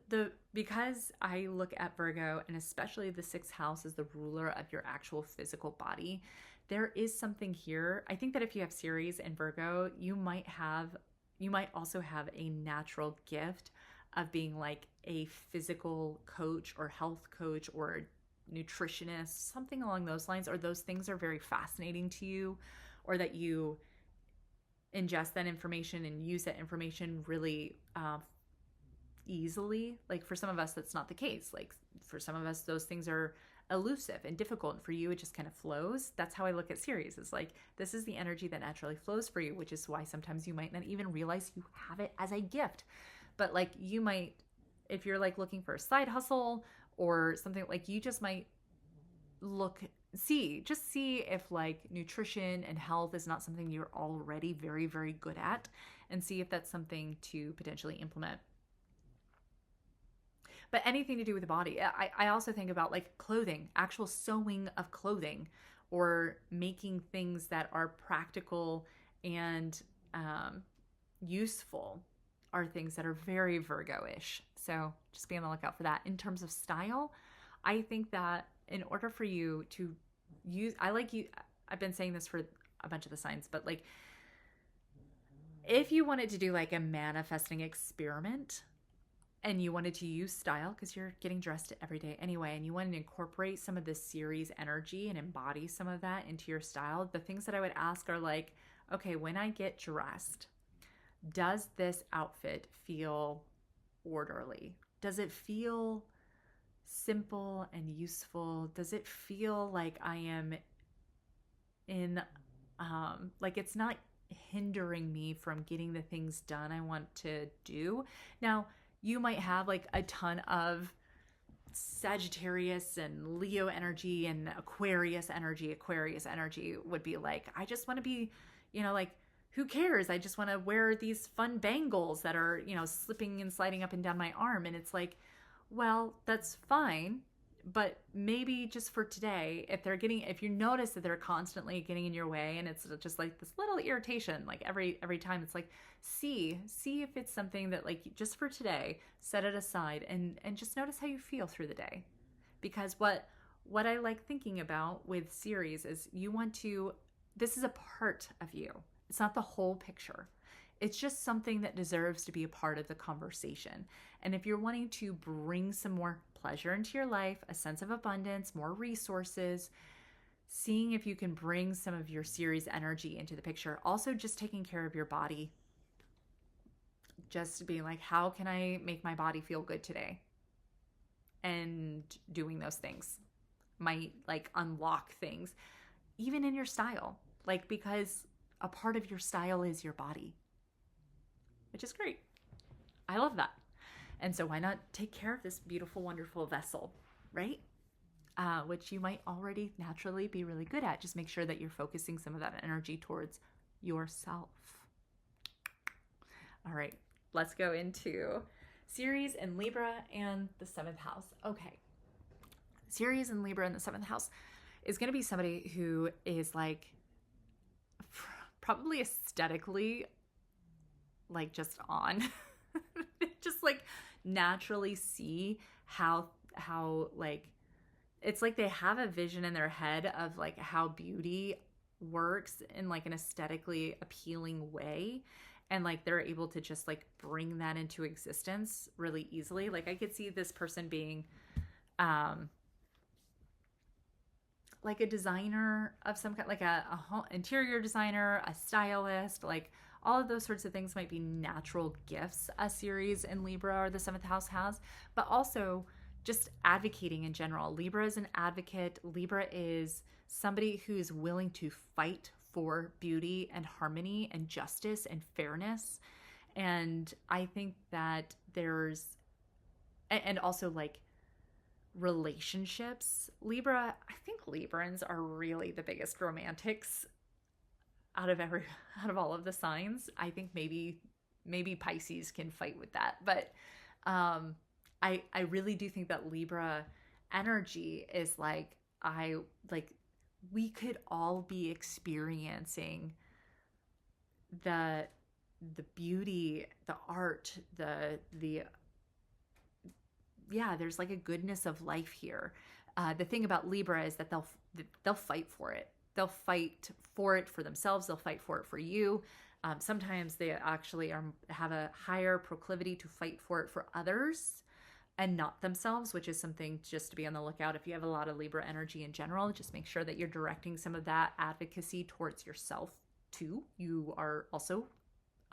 I look at Virgo, and especially the sixth house as the ruler of your actual physical body, there is something here. I think that if you have Ceres and Virgo, you might also have a natural gift of being like a physical coach or health coach or nutritionist, something along those lines, or those things are very fascinating to you, or that you ingest that information and use that information really easily. Like, for some of us, that's not the case. Like, for some of us, those things are elusive and difficult, and for you it just kind of flows. That's how I look at Ceres. It's like, this is the energy that naturally flows for you, which is why sometimes you might not even realize you have it as a gift. But like, you might, if you're like looking for a side hustle or something, like, you just might see if like nutrition and health is not something you're already very, very good at, and see if that's something to potentially implement. But anything to do with the body. I also think about like clothing, actual sewing of clothing, or making things that are practical and useful, are things that are very Virgo-ish. So just be on the lookout for that. In terms of style, I think that in order for you to use, I've been saying this for a bunch of the signs, but like, if you wanted to do like a manifesting experiment, and you wanted to use style, because you're getting dressed every day anyway, and you wanted to incorporate some of this Ceres energy and embody some of that into your style, the things that I would ask are like, okay, when I get dressed, does this outfit feel orderly? Does it feel simple and useful? Does it feel like I am in, like, it's not hindering me from getting the things done I want to do? Now, you might have like a ton of Sagittarius and Leo energy and Aquarius energy. Aquarius energy would be like, I just want to be, like, who cares? I just want to wear these fun bangles that are, slipping and sliding up and down my arm. And it's like, well, that's fine. But maybe just for today, if you notice that they're constantly getting in your way, and it's just like this little irritation, like every time, it's like, see if it's something that, like, just for today, set it aside and just notice how you feel through the day. Because what I like thinking about with Ceres is this is a part of you. It's not the whole picture. It's just something that deserves to be a part of the conversation. And if you're wanting to bring some more pleasure into your life, a sense of abundance, more resources, seeing if you can bring some of your Ceres energy into the picture. Also, just taking care of your body. Just being like, how can I make my body feel good today? And doing those things might like unlock things, even in your style. Like, because a part of your style is your body, which is great. I love that. And so why not take care of this beautiful, wonderful vessel, right? Which you might already naturally be really good at. Just make sure that you're focusing some of that energy towards yourself. All right, let's go into Ceres and Libra and the 7th house. Okay. Ceres and Libra in the 7th house is going to be somebody who is like probably aesthetically like just on. Just like naturally see how like it's like they have a vision in their head of like how beauty works in like an aesthetically appealing way, and like they're able to just like bring that into existence really easily. Like I could see this person being like a designer of some kind, like a home interior designer, a stylist, like all of those sorts of things might be natural gifts a Ceres in Libra or the 7th house has, but also just advocating in general. Libra is an advocate. Libra is somebody who's willing to fight for beauty and harmony and justice and fairness. And I think that and also like relationships. Libra, I think Librans are really the biggest romantics out of all of the signs. I think maybe Pisces can fight with that, but I really do think that Libra energy is like we could all be experiencing the beauty, the art, there's like a goodness of life here. The thing about Libra is that they'll fight for it. They'll fight for it for themselves. They'll fight for it for you. Sometimes they actually have a higher proclivity to fight for it for others and not themselves, which is something just to be on the lookout. If you have a lot of Libra energy in general, just make sure that you're directing some of that advocacy towards yourself too. You are also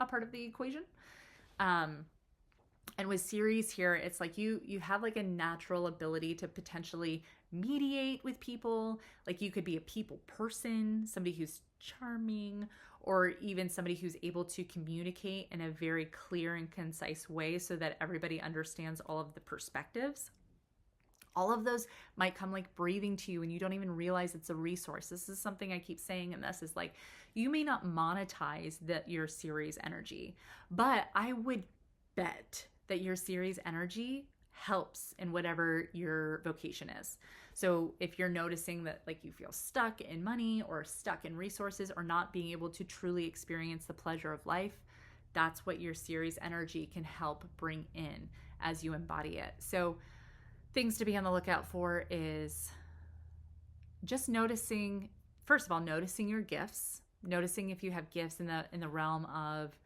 a part of the equation. And with Ceres here, it's like you have like a natural ability to potentially mediate with people. Like you could be a people person, somebody who's charming, or even somebody who's able to communicate in a very clear and concise way so that everybody understands all of the perspectives. All of those might come like breathing to you and you don't even realize it's a resource. This is something I keep saying, and this is like, you may not monetize your Ceres energy, but I would bet that your Ceres energy helps in whatever your vocation is. So if you're noticing that like you feel stuck in money or stuck in resources or not being able to truly experience the pleasure of life, that's what your Ceres energy can help bring in as you embody it. So things to be on the lookout for is just noticing, first of all, noticing your gifts, noticing if you have gifts in the realm of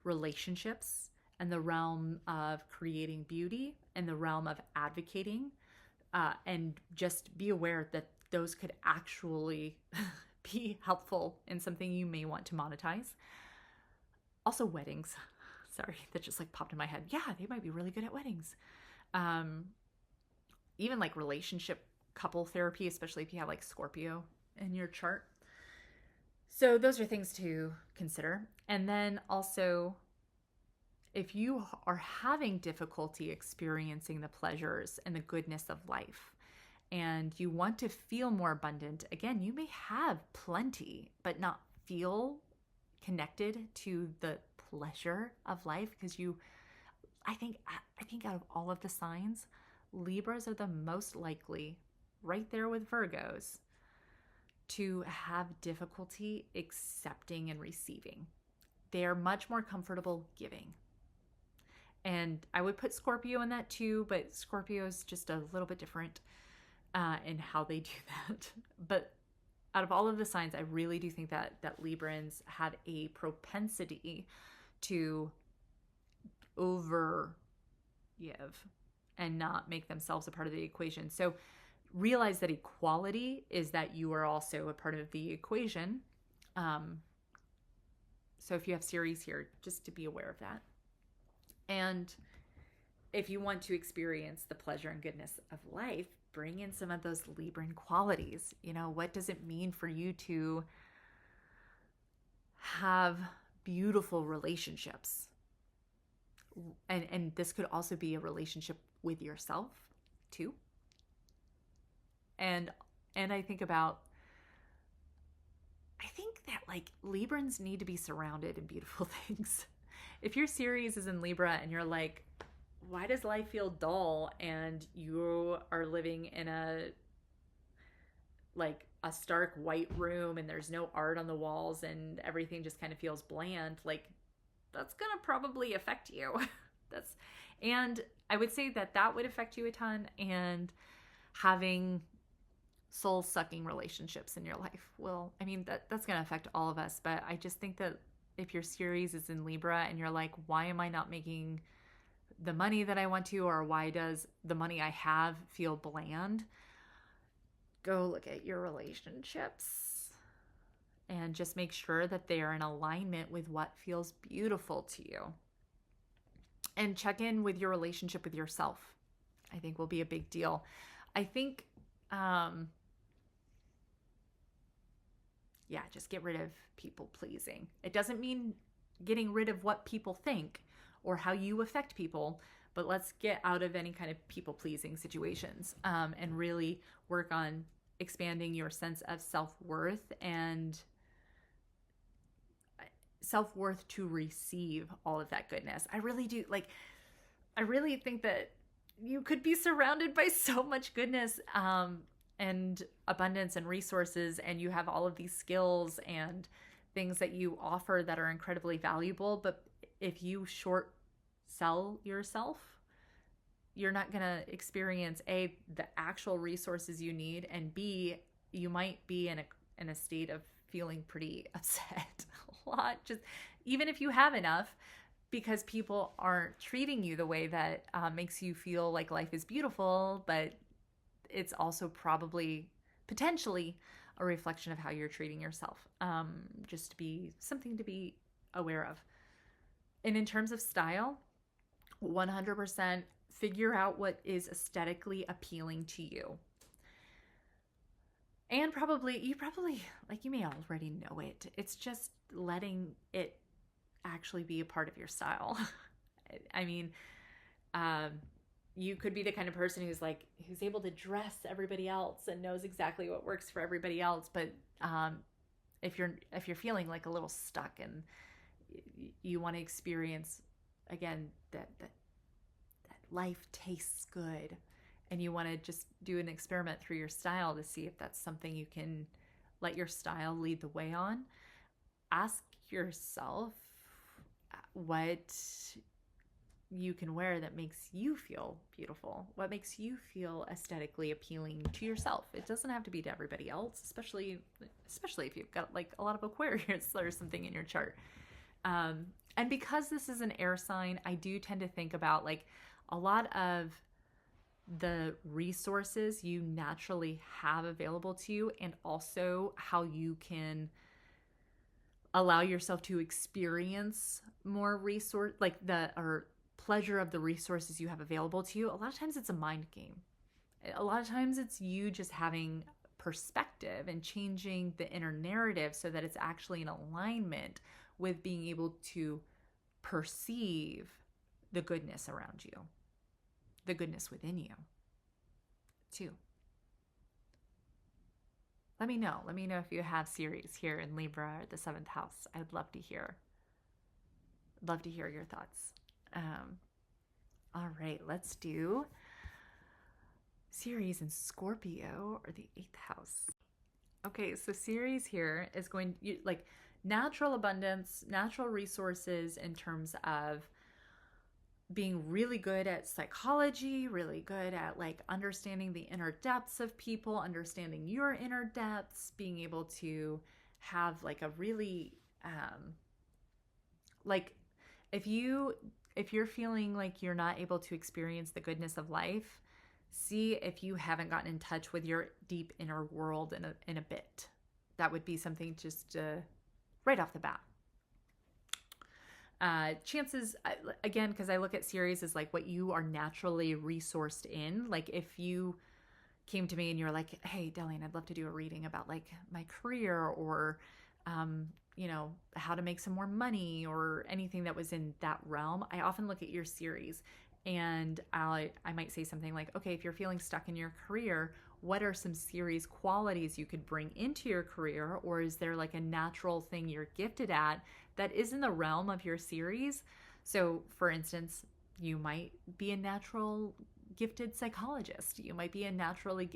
relationships, and the realm of creating beauty, and the realm of advocating, and just be aware that those could actually be helpful in something you may want to monetize. Also weddings. Sorry, that just like popped in my head. Yeah, they might be really good at weddings. Even like relationship couple therapy, especially if you have like Scorpio in your chart. So those are things to consider. And then also, if you are having difficulty experiencing the pleasures and the goodness of life, and you want to feel more abundant, again, you may have plenty, but not feel connected to the pleasure of life, because I think out of all of the signs, Libras are the most likely, right there with Virgos, to have difficulty accepting and receiving. They are much more comfortable giving. And I would put Scorpio in that too, but Scorpio is just a little bit different in how they do that. But out of all of the signs, I really do think that Librans have a propensity to over give and not make themselves a part of the equation. So realize that equality is that you are also a part of the equation. So if you have Ceres here, just to be aware of that. And if you want to experience the pleasure and goodness of life, bring in some of those Libran qualities. You know, what does it mean for you to have beautiful relationships. And this could also be a relationship with yourself too. And I think that like Librans need to be surrounded in beautiful things. If your Ceres is in Libra and you're like, why does life feel dull, and you are living in a stark white room and there's no art on the walls and everything just kind of feels bland, like that's gonna probably affect you. And I would say that would affect you a ton. And having soul sucking relationships in your life will, I mean, that's gonna affect all of us. But I just think that if your Ceres is in Libra and you're like, why am I not making the money that I want to, or why does the money I have feel bland? Go look at your relationships and just make sure that they are in alignment with what feels beautiful to you. And check in with your relationship with yourself, I think will be a big deal. I think, just get rid of people pleasing. It doesn't mean getting rid of what people think or how you affect people, but let's get out of any kind of people pleasing situations, and really work on expanding your sense of self-worth and self-worth to receive all of that goodness. I really do. Like, I really think that you could be surrounded by so much goodness, and abundance and resources, and you have all of these skills and things that you offer that are incredibly valuable. But if you short sell yourself, you're not going to experience A, the actual resources you need, and B, you might be in a state of feeling pretty upset a lot, just even if you have enough, because people aren't treating you the way that makes you feel like life is beautiful. But it's also probably potentially a reflection of how you're treating yourself. Just to be something to be aware of. And in terms of style, 100% figure out what is aesthetically appealing to you. And you may already know it. It's just letting it actually be a part of your style. I mean, you could be the kind of person who's able to dress everybody else and knows exactly what works for everybody else. But if you're feeling like a little stuck and you want to experience again that life tastes good, and you want to just do an experiment through your style to see if that's something you can let your style lead the way on, ask yourself what you can wear that makes you feel beautiful, what makes you feel aesthetically appealing to yourself. It doesn't have to be to everybody else, especially if you've got like a lot of Aquarius or something in your chart. And because this is an air sign, I do tend to think about like a lot of the resources you naturally have available to you, and also how you can allow yourself to experience more resource, like or pleasure of the resources you have available to you. A lot of times it's a mind game. A lot of times it's you just having perspective and changing the inner narrative so that it's actually in alignment with being able to perceive the goodness around you, the goodness within you too. Let me know if you have Ceres here in Libra or the 7th house. I'd love to hear your thoughts. All right, let's do Ceres in Scorpio or the 8th house. Okay, so Ceres here is going like natural abundance, natural resources in terms of being really good at psychology, really good at like understanding the inner depths of people, understanding your inner depths, being able to have like a really like if you're feeling like you're not able to experience the goodness of life, see if you haven't gotten in touch with your deep inner world in a bit. That would be something just right off the bat. Chances, again, because I look at Ceres as like what you are naturally resourced in. Like if you came to me and you're like, hey, Delian, I'd love to do a reading about like my career or how to make some more money or anything that was in that realm, I often look at your series and I might say something like, okay, if you're feeling stuck in your career, what are some series qualities you could bring into your career? Or is there like a natural thing you're gifted at that is in the realm of your series? So, for instance, you might be a natural gifted psychologist. You might be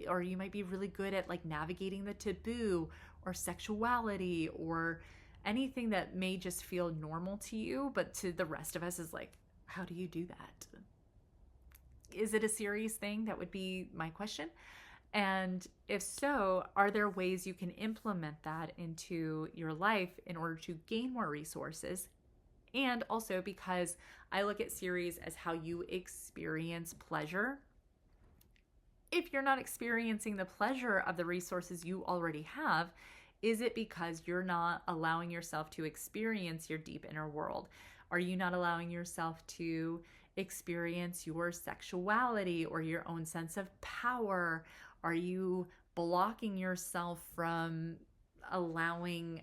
or you might be really good at like navigating the taboo or sexuality or anything that may just feel normal to you, but to the rest of us is like, how do you do that? Is it a serious thing? That would be my question. And if so, are there ways you can implement that into your life in order to gain more resources? And also because I look at series as how you experience pleasure. If you're not experiencing the pleasure of the resources you already have, is it because you're not allowing yourself to experience your deep inner world? Are you not allowing yourself to experience your sexuality or your own sense of power? Are you blocking yourself from allowing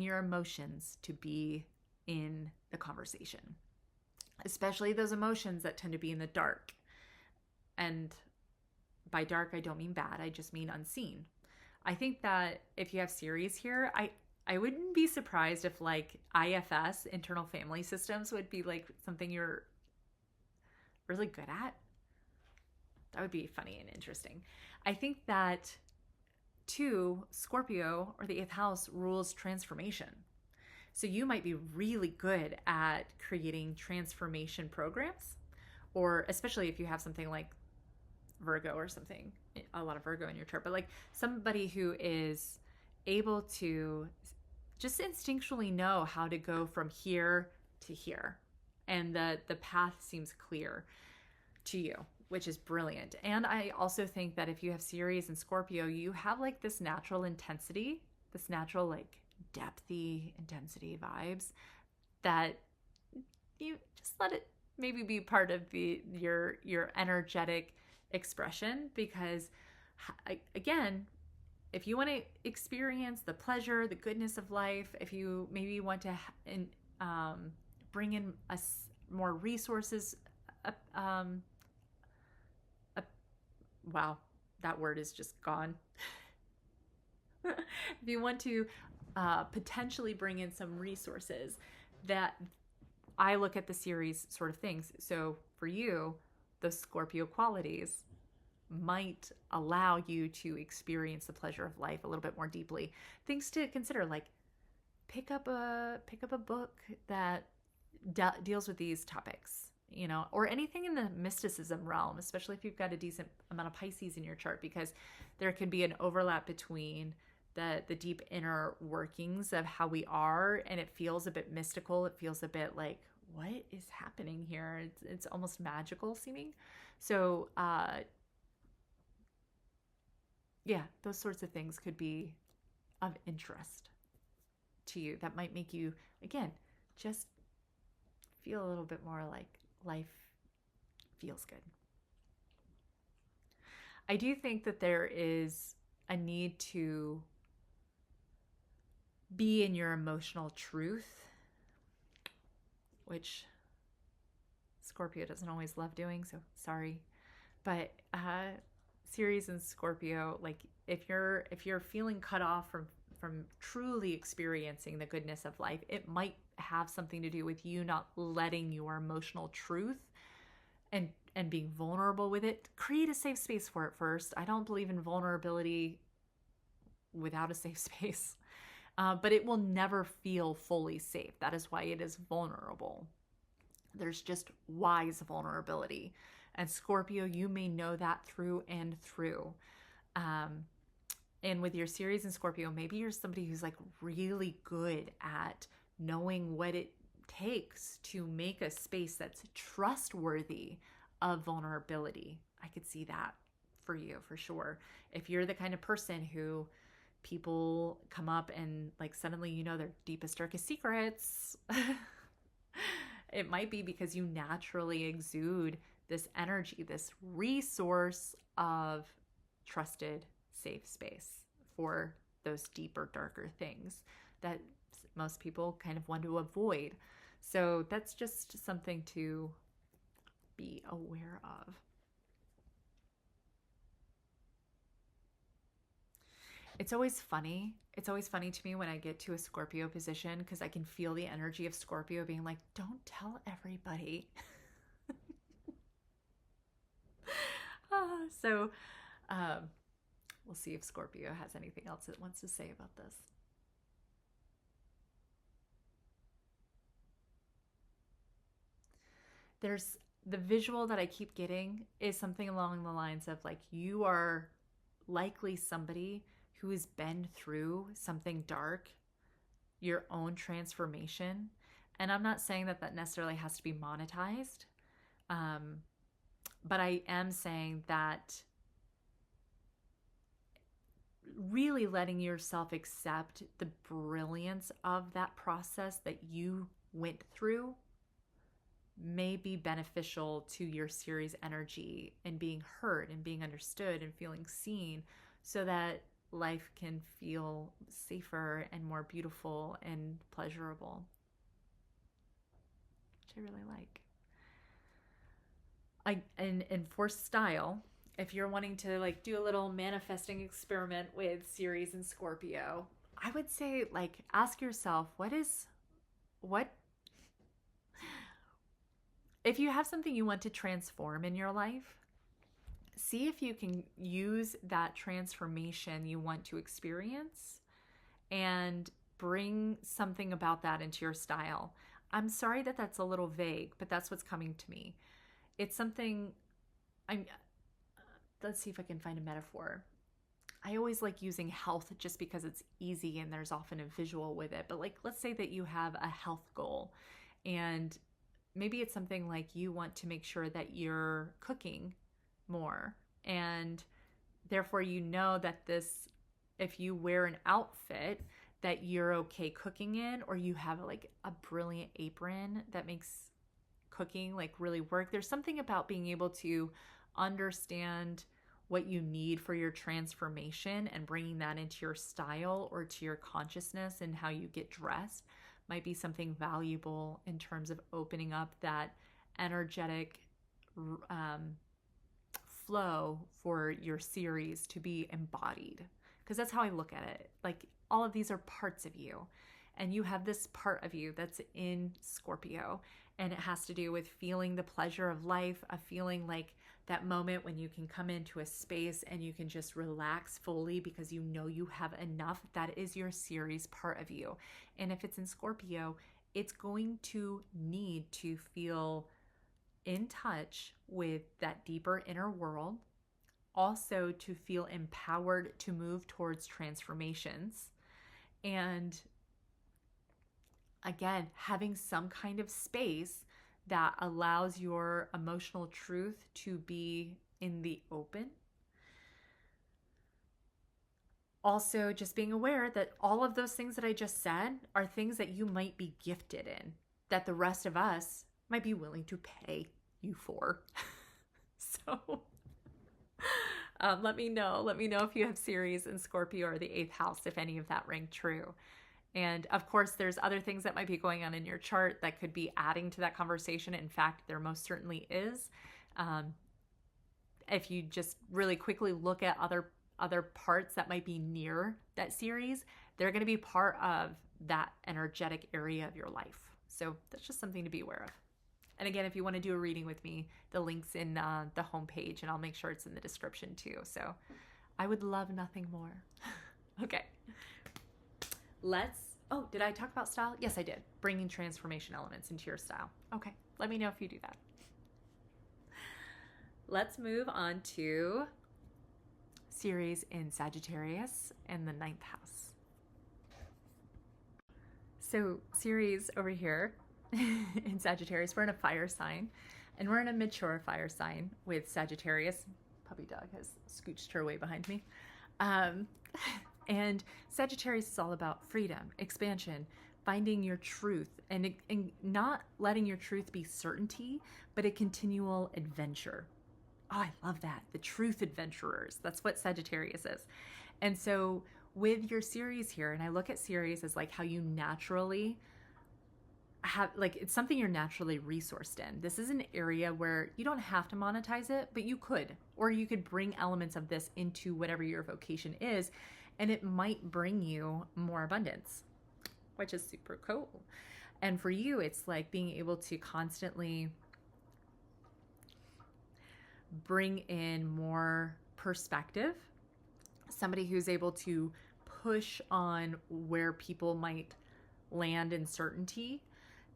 your emotions to be in the conversation, especially those emotions that tend to be in the dark? And by dark, I don't mean bad. I just mean unseen. I think that if you have series here, I wouldn't be surprised if like IFS, internal family systems, would be like something you're really good at. That would be funny and interesting. I think that too, Scorpio or the 8th house rules transformation. So you might be really good at creating transformation programs, or especially if you have something like Virgo or something, a lot of Virgo in your chart, but like somebody who is able to just instinctually know how to go from here to here. And the path seems clear to you, which is brilliant. And I also think that if you have Ceres and Scorpio, you have like this natural intensity, this natural like depthy intensity vibes that you just let it maybe be part of your energetic expression. Because again, if you want to experience the pleasure, the goodness of life, if you maybe want to bring in more resources, wow, that word is just gone. If you want to potentially bring in some resources, that I look at the series sort of things. So for you, the Scorpio qualities might allow you to experience the pleasure of life a little bit more deeply. Things to consider, like pick up a book that deals with these topics, or anything in the mysticism realm, especially if you've got a decent amount of Pisces in your chart, because there could be an overlap between the deep inner workings of how we are, and it feels a bit mystical. It feels a bit like, what is happening here? It's almost magical seeming. So yeah, those sorts of things could be of interest to you. That might make you, again, just feel a little bit more like life feels good. I do think that there is a need to be in your emotional truth, which Scorpio doesn't always love doing, so sorry. But Ceres and Scorpio, like if you're feeling cut off from truly experiencing the goodness of life, it might have something to do with you not letting your emotional truth and being vulnerable with it. Create a safe space for it first. I don't believe in vulnerability without a safe space, but it will never feel fully safe. That is why it is vulnerable. There's just wise vulnerability. And Scorpio, you may know that through and through. And with your Ceres and Scorpio, maybe you're somebody who's like really good at knowing what it takes to make a space that's trustworthy of vulnerability. I could see that for you for sure. If you're the kind of person who people come up and like suddenly you know their deepest, darkest secrets, it might be because you naturally exude this energy, this resource of trusted safe space for those deeper, darker things that most people kind of want to avoid. So that's just something to be aware of. It's always funny. It's always funny to me when I get to a Scorpio position because I can feel the energy of Scorpio being like, don't tell everybody. So we'll see if Scorpio has anything else it wants to say about this. There's the visual that I keep getting is something along the lines of like, you are likely somebody who has been through something dark, your own transformation. And I'm not saying that that necessarily has to be monetized, but I am saying that really letting yourself accept the brilliance of that process that you went through may be beneficial to your Ceres energy and being heard and being understood and feeling seen, so that life can feel safer and more beautiful and pleasurable, which I really like. And for style, if you're wanting to like do a little manifesting experiment with Ceres and Scorpio, I would say like ask yourself, what if you have something you want to transform in your life, see if you can use that transformation you want to experience and bring something about that into your style. I'm sorry that that's a little vague, but that's what's coming to me. It's something let's see if I can find a metaphor. I always like using health just because it's easy and there's often a visual with it. But like, let's say that you have a health goal, and maybe it's something like you want to make sure that you're cooking more, and therefore you know that this, if you wear an outfit that you're okay cooking in, or you have like a brilliant apron that makes cooking like really work. There's something about being able to understand what you need for your transformation and bringing that into your style or to your consciousness and how you get dressed might be something valuable in terms of opening up that energetic flow for your Ceres to be embodied. Because that's how I look at it. Like, all of these are parts of you, and you have this part of you that's in Scorpio, and it has to do with feeling the pleasure of life, a feeling like that moment when you can come into a space and you can just relax fully because you know you have enough. That is your Ceres part of you. And if it's in Scorpio, it's going to need to feel in touch with that deeper inner world, also to feel empowered to move towards transformations, and again, having some kind of space that allows your emotional truth to be in the open. Also, just being aware that all of those things that I just said are things that you might be gifted in, that the rest of us might be willing to pay you for. So let me know. Let me know if you have Ceres in Scorpio or the 8th house, if any of that rang true. And of course, there's other things that might be going on in your chart that could be adding to that conversation. In fact, there most certainly is. If you just really quickly look at other parts that might be near that Ceres, they're going to be part of that energetic area of your life. So that's just something to be aware of. And again, if you want to do a reading with me, the link's in the homepage, and I'll make sure it's in the description too. So I would love nothing more. Okay. Oh, did I talk about style? Yes, I did. Bringing transformation elements into your style. Okay, let me know if you do that. Let's move on to Ceres in Sagittarius in the 9th house. So Ceres over here in Sagittarius, we're in a fire sign, and we're in a mature fire sign with Sagittarius. Puppy dog has scooched her way behind me. And Sagittarius is all about freedom, expansion, finding your truth, and not letting your truth be certainty, but a continual adventure. Oh, I love that. The truth adventurers. That's what Sagittarius is. And so with your Ceres here, and I look at Ceres as like how you naturally have, like, it's something you're naturally resourced in. This is an area where you don't have to monetize it, but you could, or you could bring elements of this into whatever your vocation is, and it might bring you more abundance, which is super cool. And for you, it's like being able to constantly bring in more perspective, somebody who's able to push on where people might land in certainty.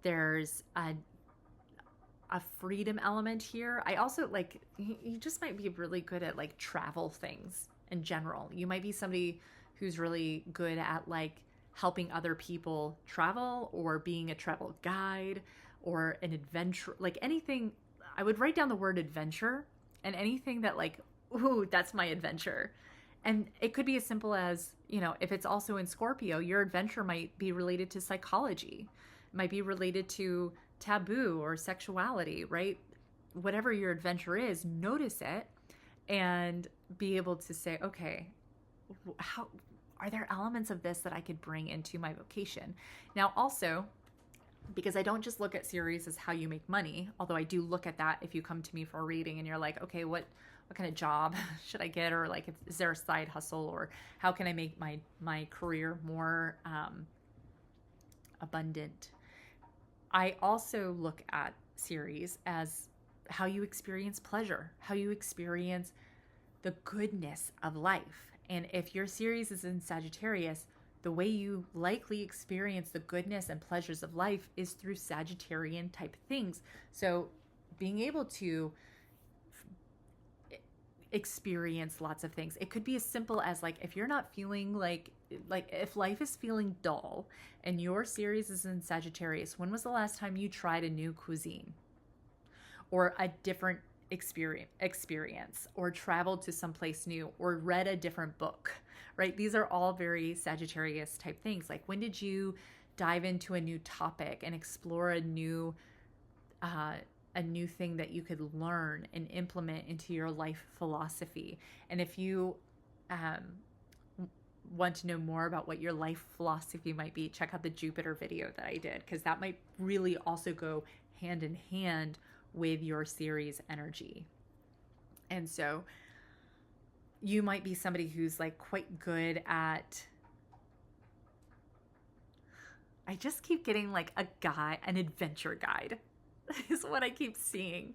There's a freedom element here. I also like, you just might be really good at like travel things in general. You might be somebody who's really good at like helping other people travel, or being a travel guide, or an adventure, like anything. I would write down the word adventure, and anything that like, ooh, that's my adventure. And it could be as simple as, you know, if it's also in Scorpio, your adventure might be related to psychology, might be related to taboo or sexuality, right? Whatever your adventure is, notice it and be able to say, okay, how are there elements of this that I could bring into my vocation? Now, also, because I don't just look at Ceres as how you make money, although I do look at that if you come to me for a reading and you're like, okay, what kind of job should I get? Or like, is there a side hustle, or how can I make my career more abundant? I also look at Ceres as how you experience pleasure, how you experience the goodness of life. And if your Ceres is in Sagittarius, the way you likely experience the goodness and pleasures of life is through Sagittarian type things. So being able to experience lots of things. It could be as simple as like, if you're not feeling like if life is feeling dull and your Ceres is in Sagittarius, when was the last time you tried a new cuisine or a different experience, or traveled to someplace new, or read a different book, right? These are all very Sagittarius type things. Like, when did you dive into a new topic and explore a new thing that you could learn and implement into your life philosophy? And if you want to know more about what your life philosophy might be, check out the Jupiter video that I did, because that might really also go hand in hand with your Ceres energy. And so you might be somebody who's like quite good at, I just keep getting like an adventure guide is what I keep seeing.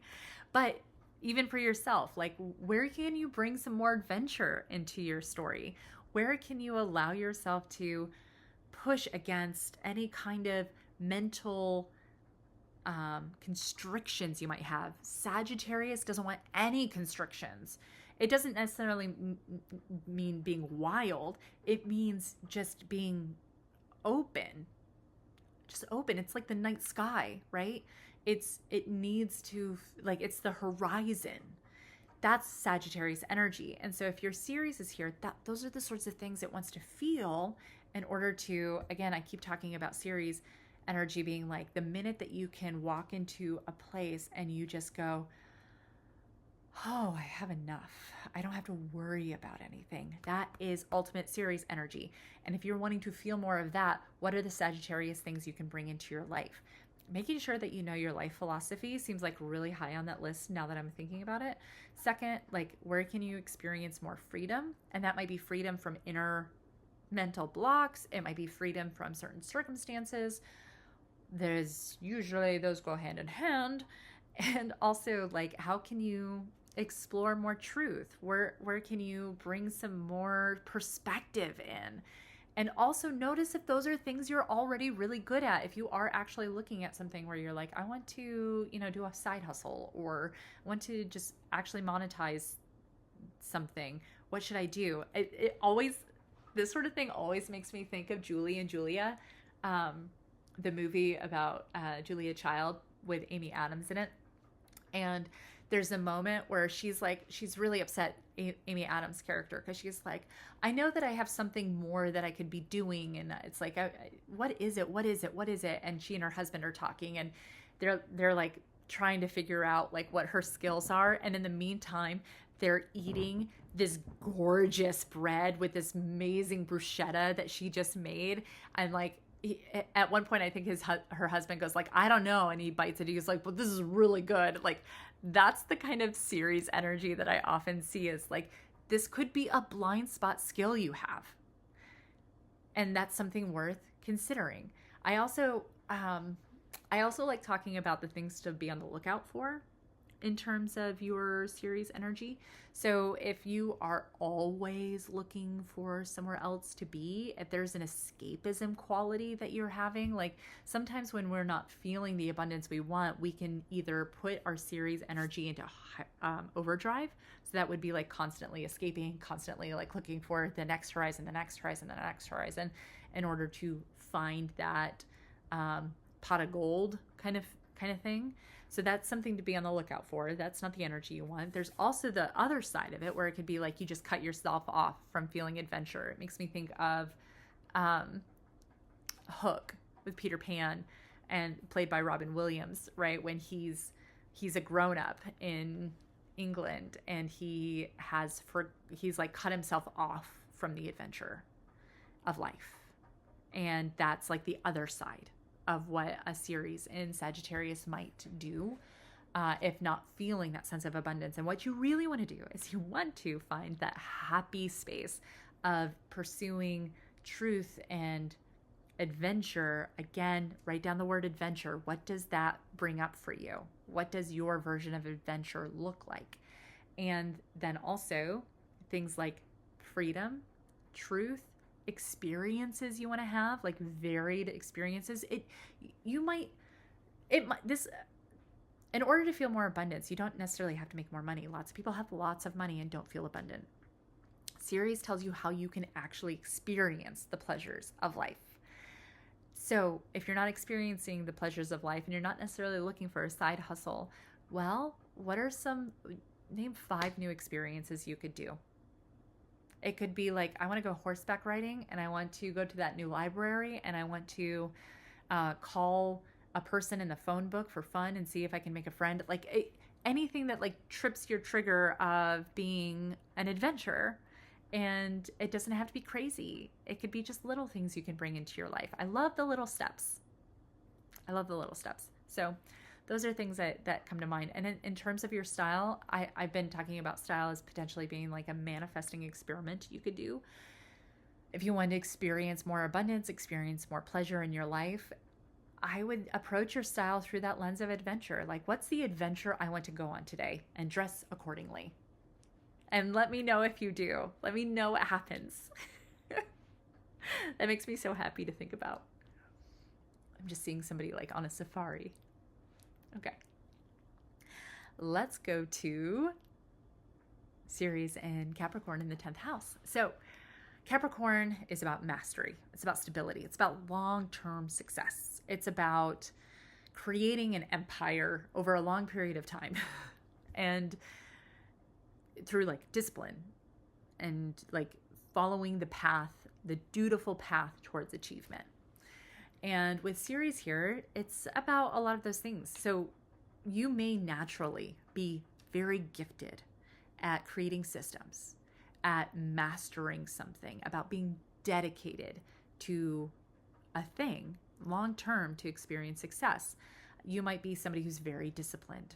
But even for yourself, like, where can you bring some more adventure into your story? Where can you allow yourself to push against any kind of mental constrictions you might have? Sagittarius doesn't want any constrictions. It doesn't necessarily mean being wild. It means just being open. Just open. It's like the night sky, right? It needs to, like, it's the horizon. That's Sagittarius energy. And so if your Ceres is here, those are the sorts of things it wants to feel in order to, again, I keep talking about Ceres energy being like the minute that you can walk into a place and you just go, oh, I have enough. I don't have to worry about anything. That is ultimate Ceres energy. And if you're wanting to feel more of that, what are the Sagittarius things you can bring into your life? Making sure that you know your life philosophy seems like really high on that list now that I'm thinking about it. Second, like, where can you experience more freedom? And that might be freedom from inner mental blocks. It might be freedom from certain circumstances. There's usually, those go hand in hand. And also, like, how can you explore more truth? Where can you bring some more perspective in? And also notice if those are things you're already really good at. If you are actually looking at something where you're like, I want to, do a side hustle, or want to just actually monetize something. What should I do? It always, this sort of thing always makes me think of Julie and Julia, the movie about Julia Child with Amy Adams in it. And there's a moment where she's really upset, Amy Adams' character, because she's like, I know that I have something more that I could be doing. And it's like, what is it? What is it? What is it? And she and her husband are talking, and they're like trying to figure out like what her skills are. And in the meantime, they're eating this gorgeous bread with this amazing bruschetta that she just made. And like, at one point, I think her husband goes like, I don't know. And he bites it. He's like, but this is really good. Like, that's the kind of Ceres energy that I often see, is like, this could be a blind spot skill you have. And that's something worth considering. I also like talking about the things to be on the lookout for in terms of your Ceres energy. So if you are always looking for somewhere else to be, if there's an escapism quality that you're having, like sometimes when we're not feeling the abundance we want, we can either put our Ceres energy into overdrive. So that would be like constantly escaping, constantly like looking for the next horizon, the next horizon, the next horizon, in order to find that pot of gold kind of thing. So that's something to be on the lookout for. That's not the energy you want. There's also the other side of it where it could be like you just cut yourself off from feeling adventure. It makes me think of Hook with Peter Pan, and played by Robin Williams, right? When he's a grown-up in England, and he's like cut himself off from the adventure of life. And that's like the other side of what a Ceres in Sagittarius might do, if not feeling that sense of abundance. And what you really want to do is you want to find that happy space of pursuing truth and adventure. Again, write down the word adventure. What does that bring up for you? What does your version of adventure look like? And then also things like freedom, truth, experiences you want to have, like varied experiences. In order to feel more abundance, you don't necessarily have to make more money. Lots of people have lots of money and don't feel abundant. Ceres tells you how you can actually experience the pleasures of life. So if you're not experiencing the pleasures of life and you're not necessarily looking for a side hustle, well, name 5 new experiences you could do. It could be like, I want to go horseback riding, and I want to go to that new library, and I want to call a person in the phone book for fun and see if I can make a friend. Like anything that like trips your trigger of being an adventurer. And it doesn't have to be crazy. It could be just little things you can bring into your life. I love the little steps. So those are things that come to mind. And in terms of your style, I've been talking about style as potentially being like a manifesting experiment you could do. If you want to experience more abundance, experience more pleasure in your life, I would approach your style through that lens of adventure. Like, what's the adventure I want to go on today? And dress accordingly. And let me know if you do. Let me know what happens. That makes me so happy to think about. I'm just seeing somebody like on a safari. Okay. Let's go to Ceres and Capricorn in the 10th house. So Capricorn is about mastery. It's about stability. It's about long-term success. It's about creating an empire over a long period of time. And through like discipline and like following the path, the dutiful path towards achievement. And with Ceres here, it's about a lot of those things. So you may naturally be very gifted at creating systems, at mastering something, about being dedicated to a thing long-term to experience success. You might be somebody who's very disciplined.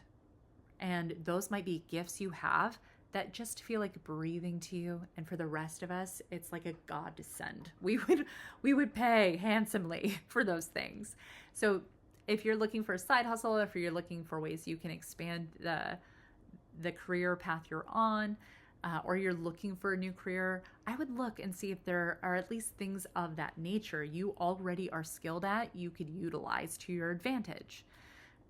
And those might be gifts you have that just feel like breathing to you. And for the rest of us, it's like a godsend. We would pay handsomely for those things. So if you're looking for a side hustle, if you're looking for ways you can expand the career path you're on, or you're looking for a new career, I would look and see if there are at least things of that nature you already are skilled at, you could utilize to your advantage.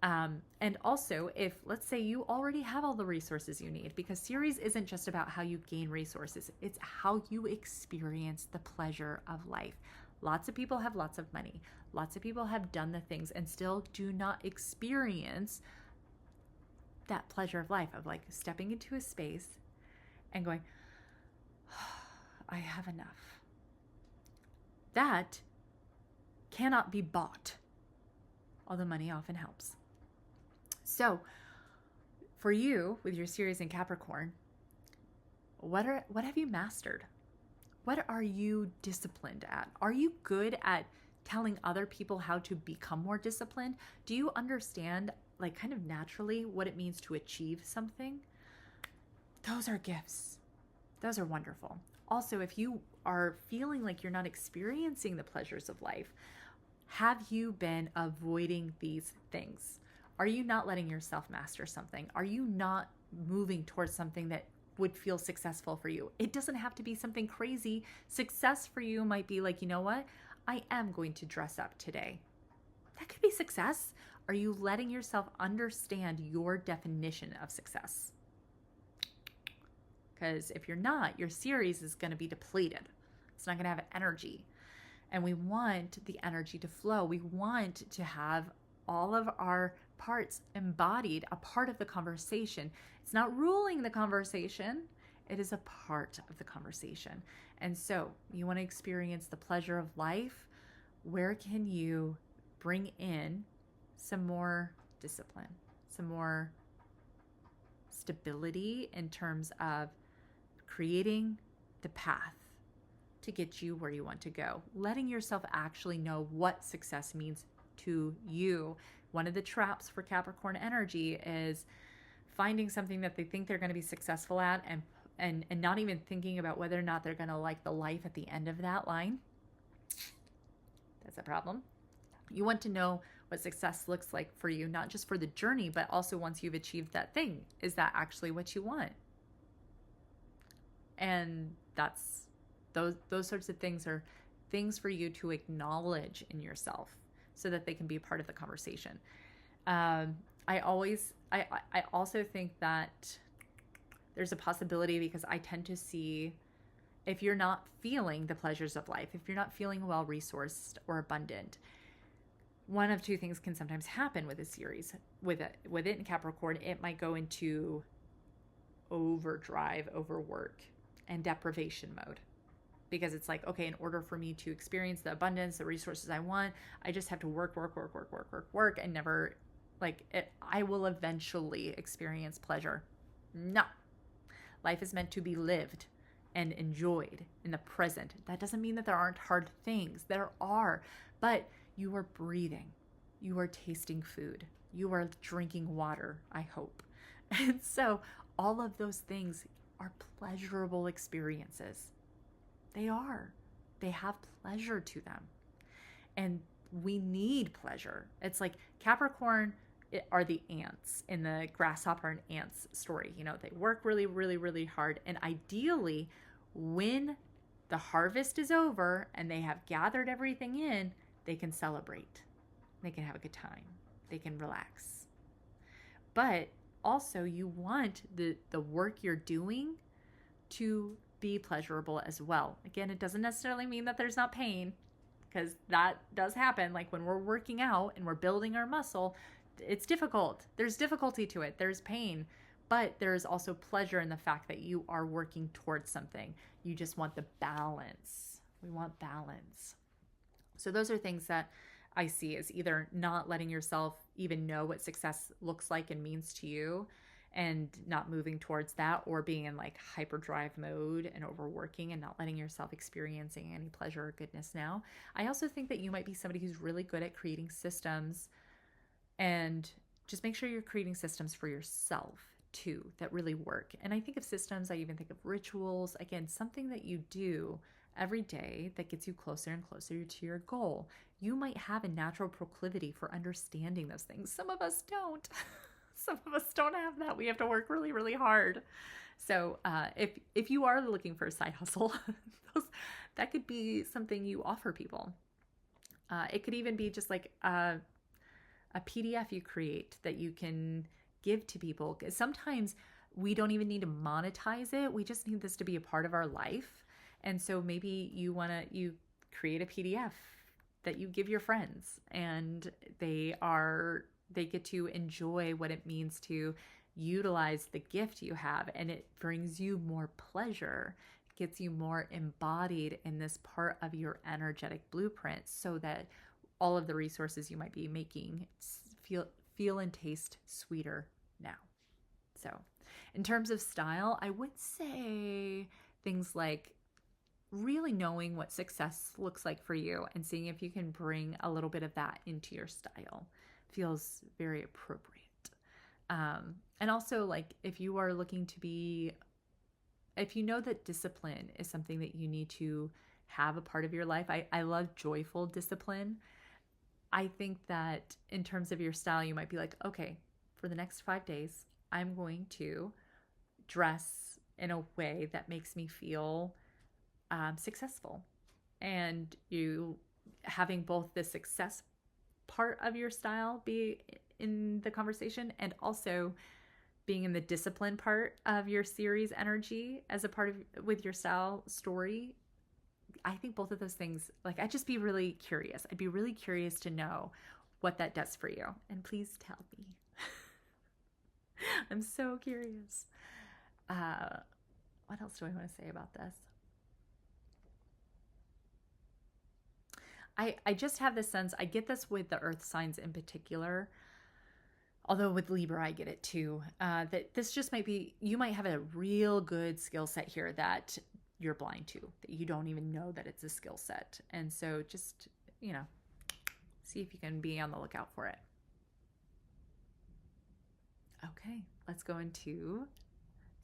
And also, if let's say you already have all the resources you need, because Ceres isn't just about how you gain resources, it's how you experience the pleasure of life. Lots of people have lots of money. Lots of people have done the things and still do not experience that pleasure of life, of like stepping into a space and going, oh, I have enough. That cannot be bought, although money often helps. So for you with your Ceres and Capricorn, what have you mastered? What are you disciplined at? Are you good at telling other people how to become more disciplined? Do you understand, like, kind of naturally what it means to achieve something? Those are gifts. Those are wonderful. Also, if you are feeling like you're not experiencing the pleasures of life, have you been avoiding these things? Are you not letting yourself master something? Are you not moving towards something that would feel successful for you? It doesn't have to be something crazy. Success for you might be like, you know what? I am going to dress up today. That could be success. Are you letting yourself understand your definition of success? Because if you're not, your Ceres is going to be depleted. It's not going to have energy. And we want the energy to flow. We want to have all of our parts embodied, a part of the conversation. It's not ruling the conversation. It is a part of the conversation. And so you want to experience the pleasure of life. Where can you bring in some more discipline, some more stability in terms of creating the path to get you where you want to go, letting yourself actually know what success means to you. One of the traps for Capricorn energy is finding something that they think they're going to be successful at and not even thinking about whether or not they're going to like the life at the end of that line. That's a problem. You want to know what success looks like for you, not just for the journey, but also once you've achieved that thing. Is that actually what you want? And that's those sorts of things are things for you to acknowledge in yourself so that they can be a part of the conversation. I also think that there's a possibility, because I tend to see, if you're not feeling the pleasures of life, if you're not feeling well-resourced or abundant, one of two things can sometimes happen with a Ceres. With it in Capricorn, it might go into overdrive, overwork, and deprivation mode. Because it's like, okay, in order for me to experience the abundance, the resources I want, I just have to work, and never, I will eventually experience pleasure. No. Life is meant to be lived and enjoyed in the present. That doesn't mean that there aren't hard things. There are. But you are breathing. You are tasting food. You are drinking water, I hope. And so all of those things are pleasurable experiences. They are. They have pleasure to them. And we need pleasure. It's like Capricorn are the ants in the grasshopper and ants story. You know, they work really, really, really hard. And ideally, when the harvest is over and they have gathered everything in, they can celebrate. They can have a good time. They can relax. But also, you want the work you're doing to be pleasurable as well. Again, it doesn't necessarily mean that there's not pain, because that does happen. Like when we're working out and we're building our muscle, it's difficult. There's difficulty to it. There's pain, but there's also pleasure in the fact that you are working towards something. You just want the balance. We want balance. So those are things that I see as either not letting yourself even know what success looks like and means to you, and not moving towards that, or being in like hyperdrive mode and overworking and not letting yourself experiencing any pleasure or goodness now. I also think that you might be somebody who's really good at creating systems, and just make sure you're creating systems for yourself too that really work. And I think of systems, I even think of rituals. Again, something that you do every day that gets you closer and closer to your goal. You might have a natural proclivity for understanding those things. Some of us don't. Some of us don't have that. We have to work really, really hard. So if you are looking for a side hustle, that could be something you offer people. It could even be just like a PDF you create that you can give to people. 'Cause sometimes we don't even need to monetize it. We just need this to be a part of our life. And so maybe you create a PDF that you give your friends, and they get to enjoy what it means to utilize the gift you have, and it brings you more pleasure, gets you more embodied in this part of your energetic blueprint, so that all of the resources you might be making feel and taste sweeter now. So in terms of style, I would say things like really knowing what success looks like for you and seeing if you can bring a little bit of that into your style feels very appropriate. And also, like, if you are looking to be, if you know that discipline is something that you need to have a part of your life, I love joyful discipline. I think that in terms of your style, you might be like, okay, for the next 5 days, I'm going to dress in a way that makes me feel successful. And you having both the success part of your style be in the conversation and also being in the discipline part of your Ceres energy as a part of with your style story. I think both of those things, like, I'd just be really curious. I'd be really curious to know what that does for you. And please tell me. I'm so curious. What else do I want to say about this? I just have this sense, I get this with the earth signs in particular, although with Libra I get it too, that this just might be, you might have a real good skill set here that you're blind to, that you don't even know that it's a skill set. And so just, you know, see if you can be on the lookout for it. Okay, let's go into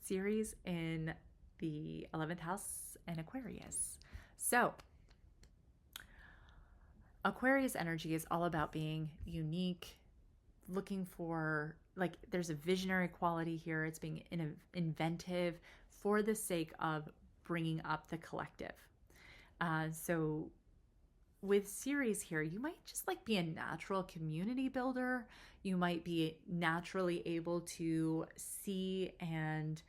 Ceres in the 11th house and Aquarius. So Aquarius energy is all about being unique, looking for, like, there's a visionary quality here. It's being inventive for the sake of bringing up the collective. So with Ceres here, you might just like be a natural community builder. You might be naturally able to see and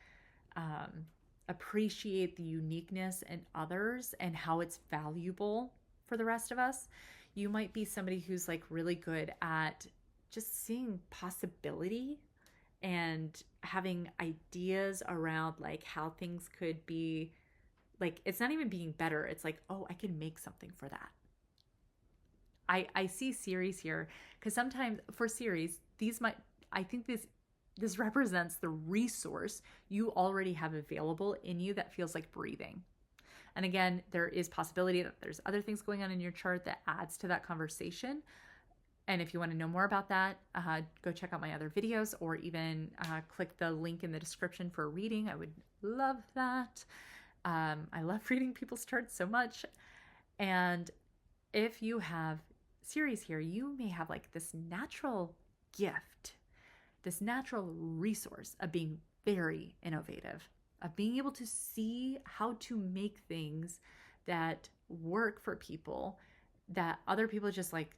appreciate the uniqueness in others and how it's valuable for the rest of us. You might be somebody who's like really good at just seeing possibility and having ideas around like how things could be, like, it's not even being better. It's like, oh, I can make something for that. I see Ceres here because sometimes for Ceres, I think this represents the resource you already have available in you that feels like breathing. And again, there is possibility that there's other things going on in your chart that adds to that conversation. And if you want to know more about that, go check out my other videos or even click the link in the description for a reading. I would love that. I love reading people's charts so much. And if you have Ceres here, you may have like this natural gift, this natural resource of being very innovative, of being able to see how to make things that work for people that other people just like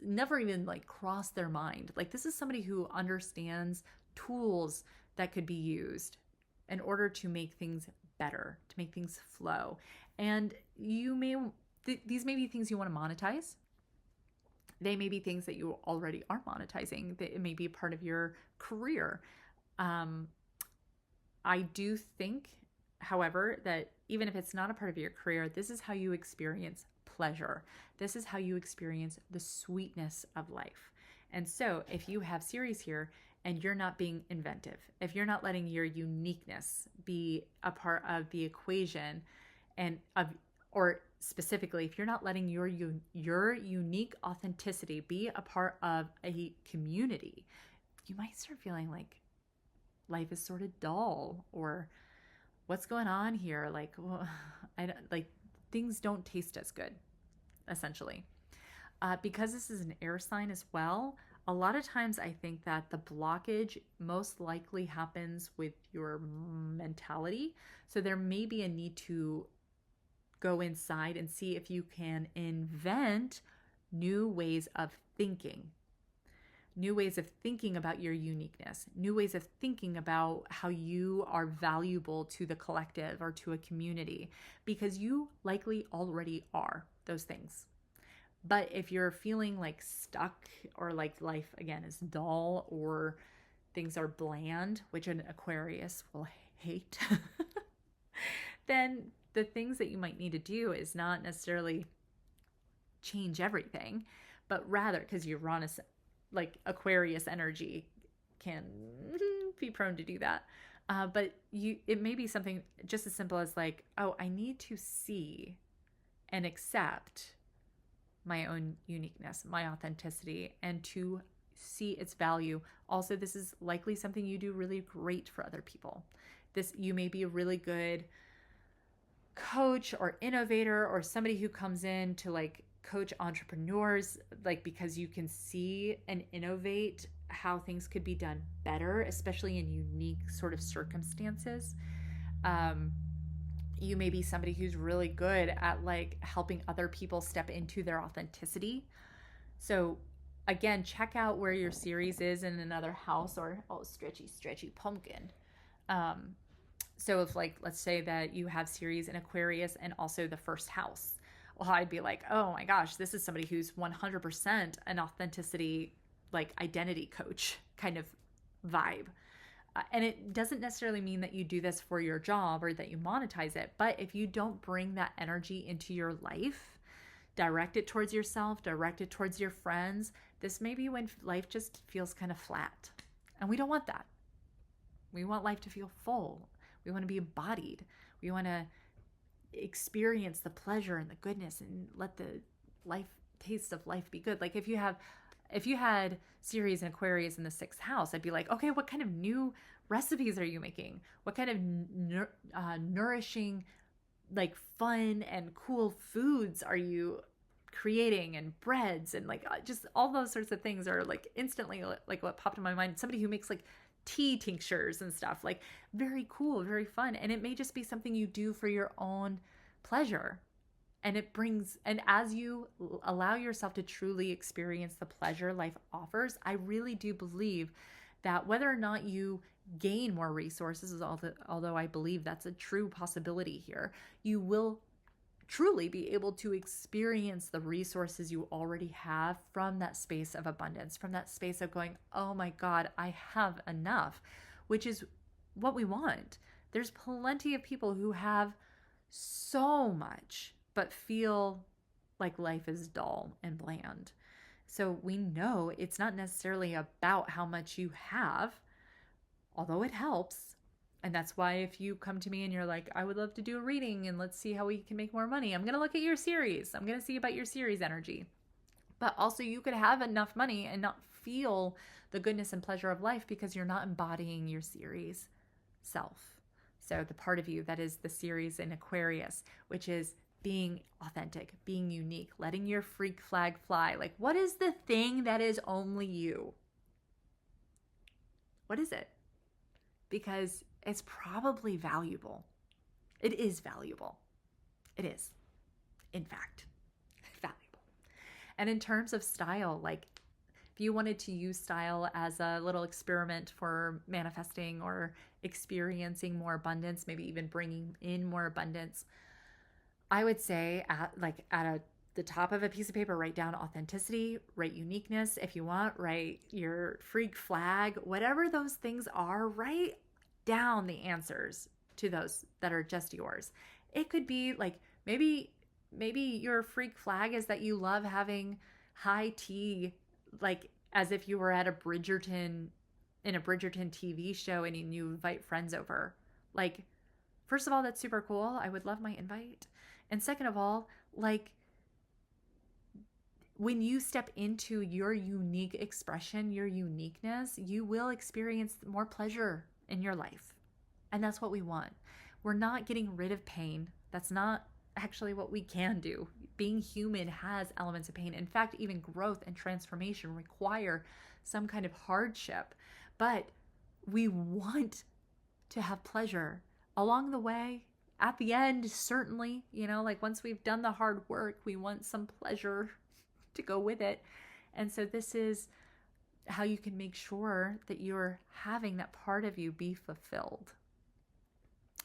never even like cross their mind. Like, this is somebody who understands tools that could be used in order to make things better, to make things flow. And you may, these may be things you want to monetize. They may be things that you already are monetizing. That it may be a part of your career. I do think, however, that even if it's not a part of your career, this is how you experience pleasure. This is how you experience the sweetness of life. And so if you have Ceres here and you're not being inventive, if you're not letting your uniqueness be a part of the equation, and or specifically, if you're not letting your unique authenticity be a part of a community, you might start feeling like life is sort of dull, or what's going on here? Like, well, things don't taste as good, essentially. Because this is an air sign as well, a lot of times I think that the blockage most likely happens with your mentality. So there may be a need to go inside and see if you can invent new ways of thinking. New ways of thinking about your uniqueness, new ways of thinking about how you are valuable to the collective or to a community, because you likely already are those things. But if you're feeling like stuck, or like life again is dull, or things are bland, which an Aquarius will hate, then the things that you might need to do is not necessarily change everything, but rather, because Uranus like Aquarius energy can be prone to do that. But it may be something just as simple as like, oh, I need to see and accept my own uniqueness, my authenticity, and to see its value. Also, this is likely something you do really great for other people. You may be a really good coach or innovator or somebody who comes in to like coach entrepreneurs, like because you can see and innovate how things could be done better, especially in unique sort of circumstances. You may be somebody who's really good at like helping other people step into their authenticity. So again, check out where your Ceres is in another house, or stretchy pumpkin. So if like, let's say that you have Ceres in Aquarius and also the first house, well, I'd be like, oh my gosh, this is somebody who's 100% an authenticity, like identity coach kind of vibe. And it doesn't necessarily mean that you do this for your job or that you monetize it. But if you don't bring that energy into your life, direct it towards yourself, direct it towards your friends, this may be when life just feels kind of flat. And we don't want that. We want life to feel full. We want to be embodied. We want to experience the pleasure and the goodness and let the taste of life be good. Like if you had Ceres and Aquarius in the 6th house, I'd be like, okay, what kind of new recipes are you making? What kind of nourishing, like fun and cool foods are you creating, and breads and like just all those sorts of things are like instantly like what popped in my mind. Somebody who makes like tea tinctures and stuff, like very cool, very fun. And it may just be something you do for your own pleasure. And as you allow yourself to truly experience the pleasure life offers, I really do believe that whether or not you gain more resources, although I believe that's a true possibility here, you will truly be able to experience the resources you already have from that space of abundance, from that space of going, oh my God, I have enough, which is what we want. There's plenty of people who have so much but feel like life is dull and bland. So we know it's not necessarily about how much you have, although it helps. And that's why if you come to me and you're like, I would love to do a reading and let's see how we can make more money, I'm going to look at your Ceres. I'm going to see about your Ceres energy. But also you could have enough money and not feel the goodness and pleasure of life because you're not embodying your Ceres self. So the part of you that is the Ceres in Aquarius, which is being authentic, being unique, letting your freak flag fly. Like, what is the thing that is only you? What is it? Because it's probably valuable. It is valuable. It is, in fact, valuable. And in terms of style, like if you wanted to use style as a little experiment for manifesting or experiencing more abundance, maybe even bringing in more abundance, I would say the top of a piece of paper, write down authenticity, write uniqueness. If you want, write your freak flag, whatever those things are, write down the answers to those that are just yours. It could be like, maybe your freak flag is that you love having high tea, like as if you were at in a Bridgerton TV show and you invite friends over. Like, first of all, that's super cool. I would love my invite. And second of all, like when you step into your unique expression, your uniqueness, you will experience more pleasure in your life. And that's what we want. We're not getting rid of pain. That's not actually what we can do. Being human has elements of pain. In fact, even growth and transformation require some kind of hardship. But we want to have pleasure along the way. At the end, certainly, like once we've done the hard work, we want some pleasure to go with it. And so this is how you can make sure that you're having that part of you be fulfilled.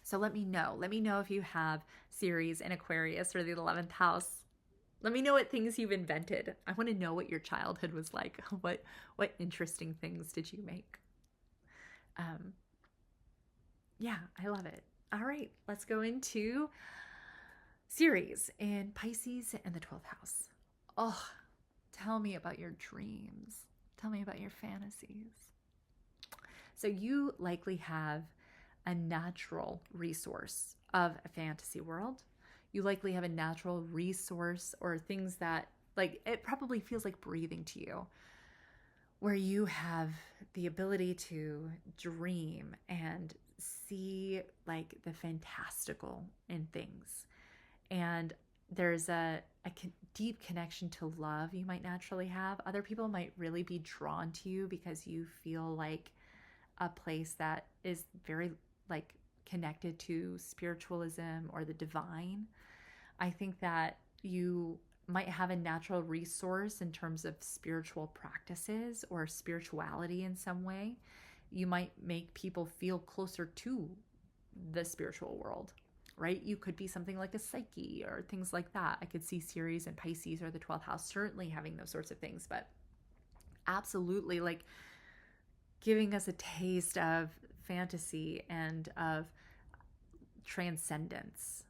So let me know. Let me know if you have Ceres in Aquarius or the 11th house. Let me know what things you've invented. I want to know what your childhood was like. What interesting things did you make? Yeah, I love it. All right, let's go into Ceres in Pisces and the 12th house. Oh, tell me about your dreams. Tell me about your fantasies. So you likely have a natural resource of a fantasy world. You likely have a natural resource or things that, like, it probably feels like breathing to you, where you have the ability to dream and see like the fantastical in things. And there's a deep connection to love you might naturally have. Other people might really be drawn to you because you feel like a place that is very like connected to spiritualism or the divine. I think that you might have a natural resource in terms of spiritual practices or spirituality in some way. You might make people feel closer to the spiritual world, right? You could be something like a psyche or things like that. I could see Ceres and Pisces or the 12th house certainly having those sorts of things, but absolutely like giving us a taste of fantasy and of transcendence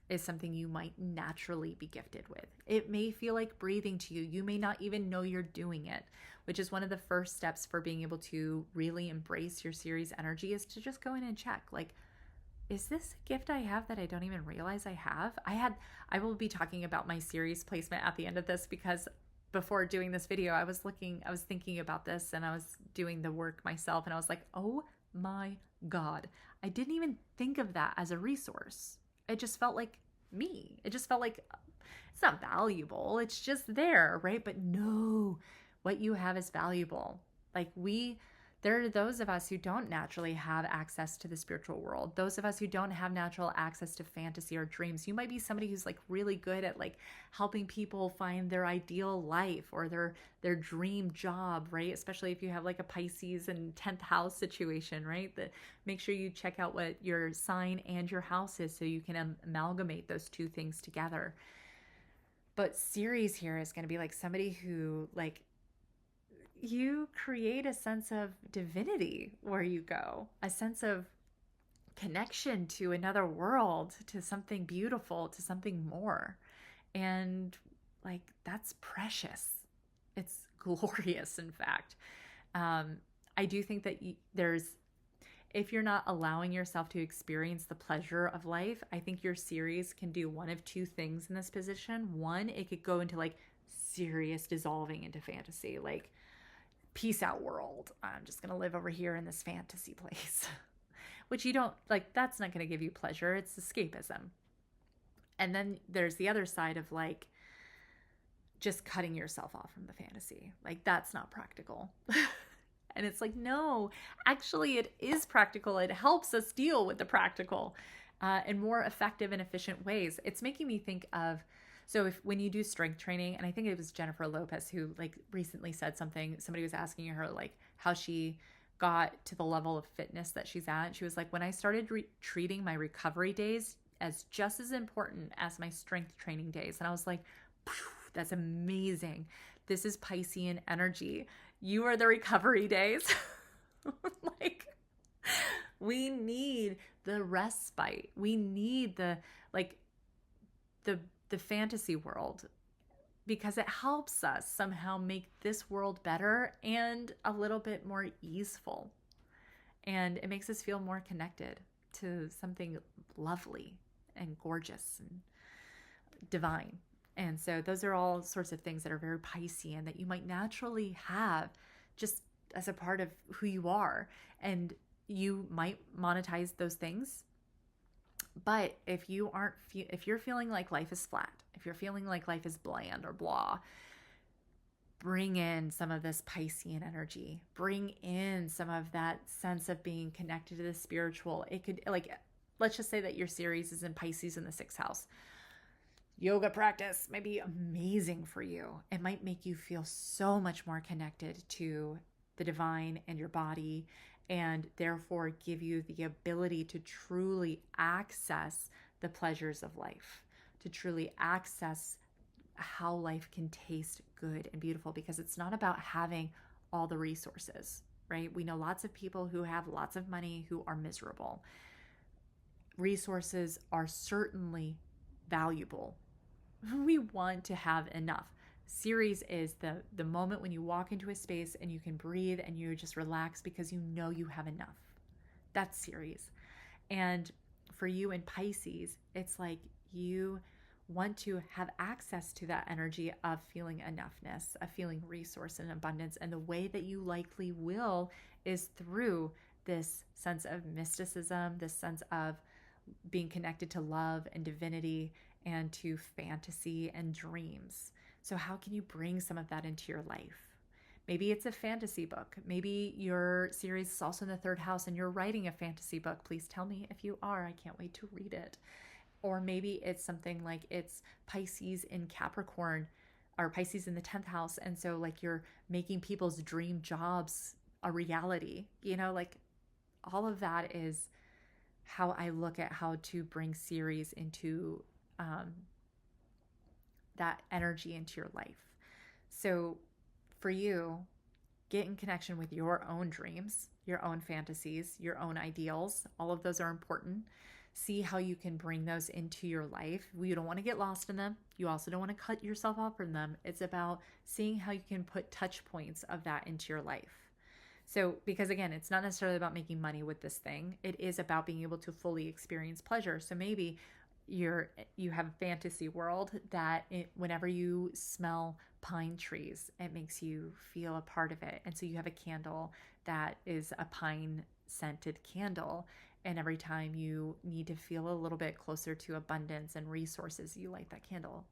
is something you might naturally be gifted with. It may feel like breathing to you. You may not even know you're doing it, which is one of the first steps for being able to really embrace your Ceres energy, is to just go in and check, like, is this a gift I have that I don't even realize I have? I will be talking about my Ceres placement at the end of this, because before doing this video, I was thinking about this and I was doing the work myself, and I was like, oh my God, I didn't even think of that as a resource. It just felt like me. It just felt like it's not valuable. It's just there, right? But no, what you have is valuable. Like there are those of us who don't naturally have access to the spiritual world. Those of us who don't have natural access to fantasy or dreams. You might be somebody who's like really good at like helping people find their ideal life or their dream job, right? Especially if you have like a Pisces and 10th house situation, right? That make sure you check out what your sign and your house is so you can amalgamate those two things together. But Ceres here is going to be like somebody who like, you create a sense of divinity where you go, a sense of connection to another world, to something beautiful, to something more. And like, that's precious. It's glorious, in fact. I do think that if you're not allowing yourself to experience the pleasure of life, I think your Ceres can do one of two things in this position. One, it could go into like serious dissolving into fantasy, like, peace out world. I'm just going to live over here in this fantasy place, which you don't like. That's not going to give you pleasure. It's escapism. And then there's the other side of like just cutting yourself off from the fantasy. Like, that's not practical. And it's like, no, actually it is practical. It helps us deal with the practical in more effective and efficient ways. It's making me think of, so when you do strength training, and I think it was Jennifer Lopez who like recently said something, somebody was asking her like how she got to the level of fitness that she's at. She was like, when I started treating my recovery days as just as important as my strength training days. And I was like, that's amazing. This is Piscean energy. You are the recovery days. Like, we need the respite. We need the fantasy world, because it helps us somehow make this world better and a little bit more easeful. And it makes us feel more connected to something lovely and gorgeous and divine. And so those are all sorts of things that are very Piscean that you might naturally have just as a part of who you are. And you might monetize those things. But if you're feeling like life is flat, if you're feeling like life is bland or blah, bring in some of this Piscean energy. Bring in some of that sense of being connected to the spiritual. It could, like, let's just say that your Ceres is in Pisces in the 6th house. Yoga practice might be amazing for you. It might make you feel so much more connected to the divine and your body, and therefore give you the ability to truly access the pleasures of life, to truly access how life can taste good and beautiful, because it's not about having all the resources, right? We know lots of people who have lots of money who are miserable. Resources are certainly valuable. We want to have enough. Ceres is the moment when you walk into a space and you can breathe and you just relax because you know you have enough. That's Ceres. And for you in Pisces, it's like you want to have access to that energy of feeling enoughness, of feeling resource and abundance. And the way that you likely will is through this sense of mysticism, this sense of being connected to love and divinity and to fantasy and dreams. So, how can you bring some of that into your life? Maybe it's a fantasy book. Maybe your Ceres is also in the third house and you're writing a fantasy book. Please tell me if you are. I can't wait to read it. Or maybe it's something like it's Pisces in Capricorn or Pisces in the 10th house. And so, like, you're making people's dream jobs a reality. Like, all of that is how I look at how to bring Ceres into that energy into your life. So for you, get in connection with your own dreams, your own fantasies, your own ideals. All of those are important. See how you can bring those into your life. You don't want to get lost in them. You also don't want to cut yourself off from them. It's about seeing how you can put touch points of that into your life. So, because again, it's not necessarily about making money with this thing. It is about being able to fully experience pleasure. So maybe you have a fantasy world that whenever you smell pine trees, it makes you feel a part of it. And so you have a candle that is a pine scented candle. And every time you need to feel a little bit closer to abundance and resources, you light that candle,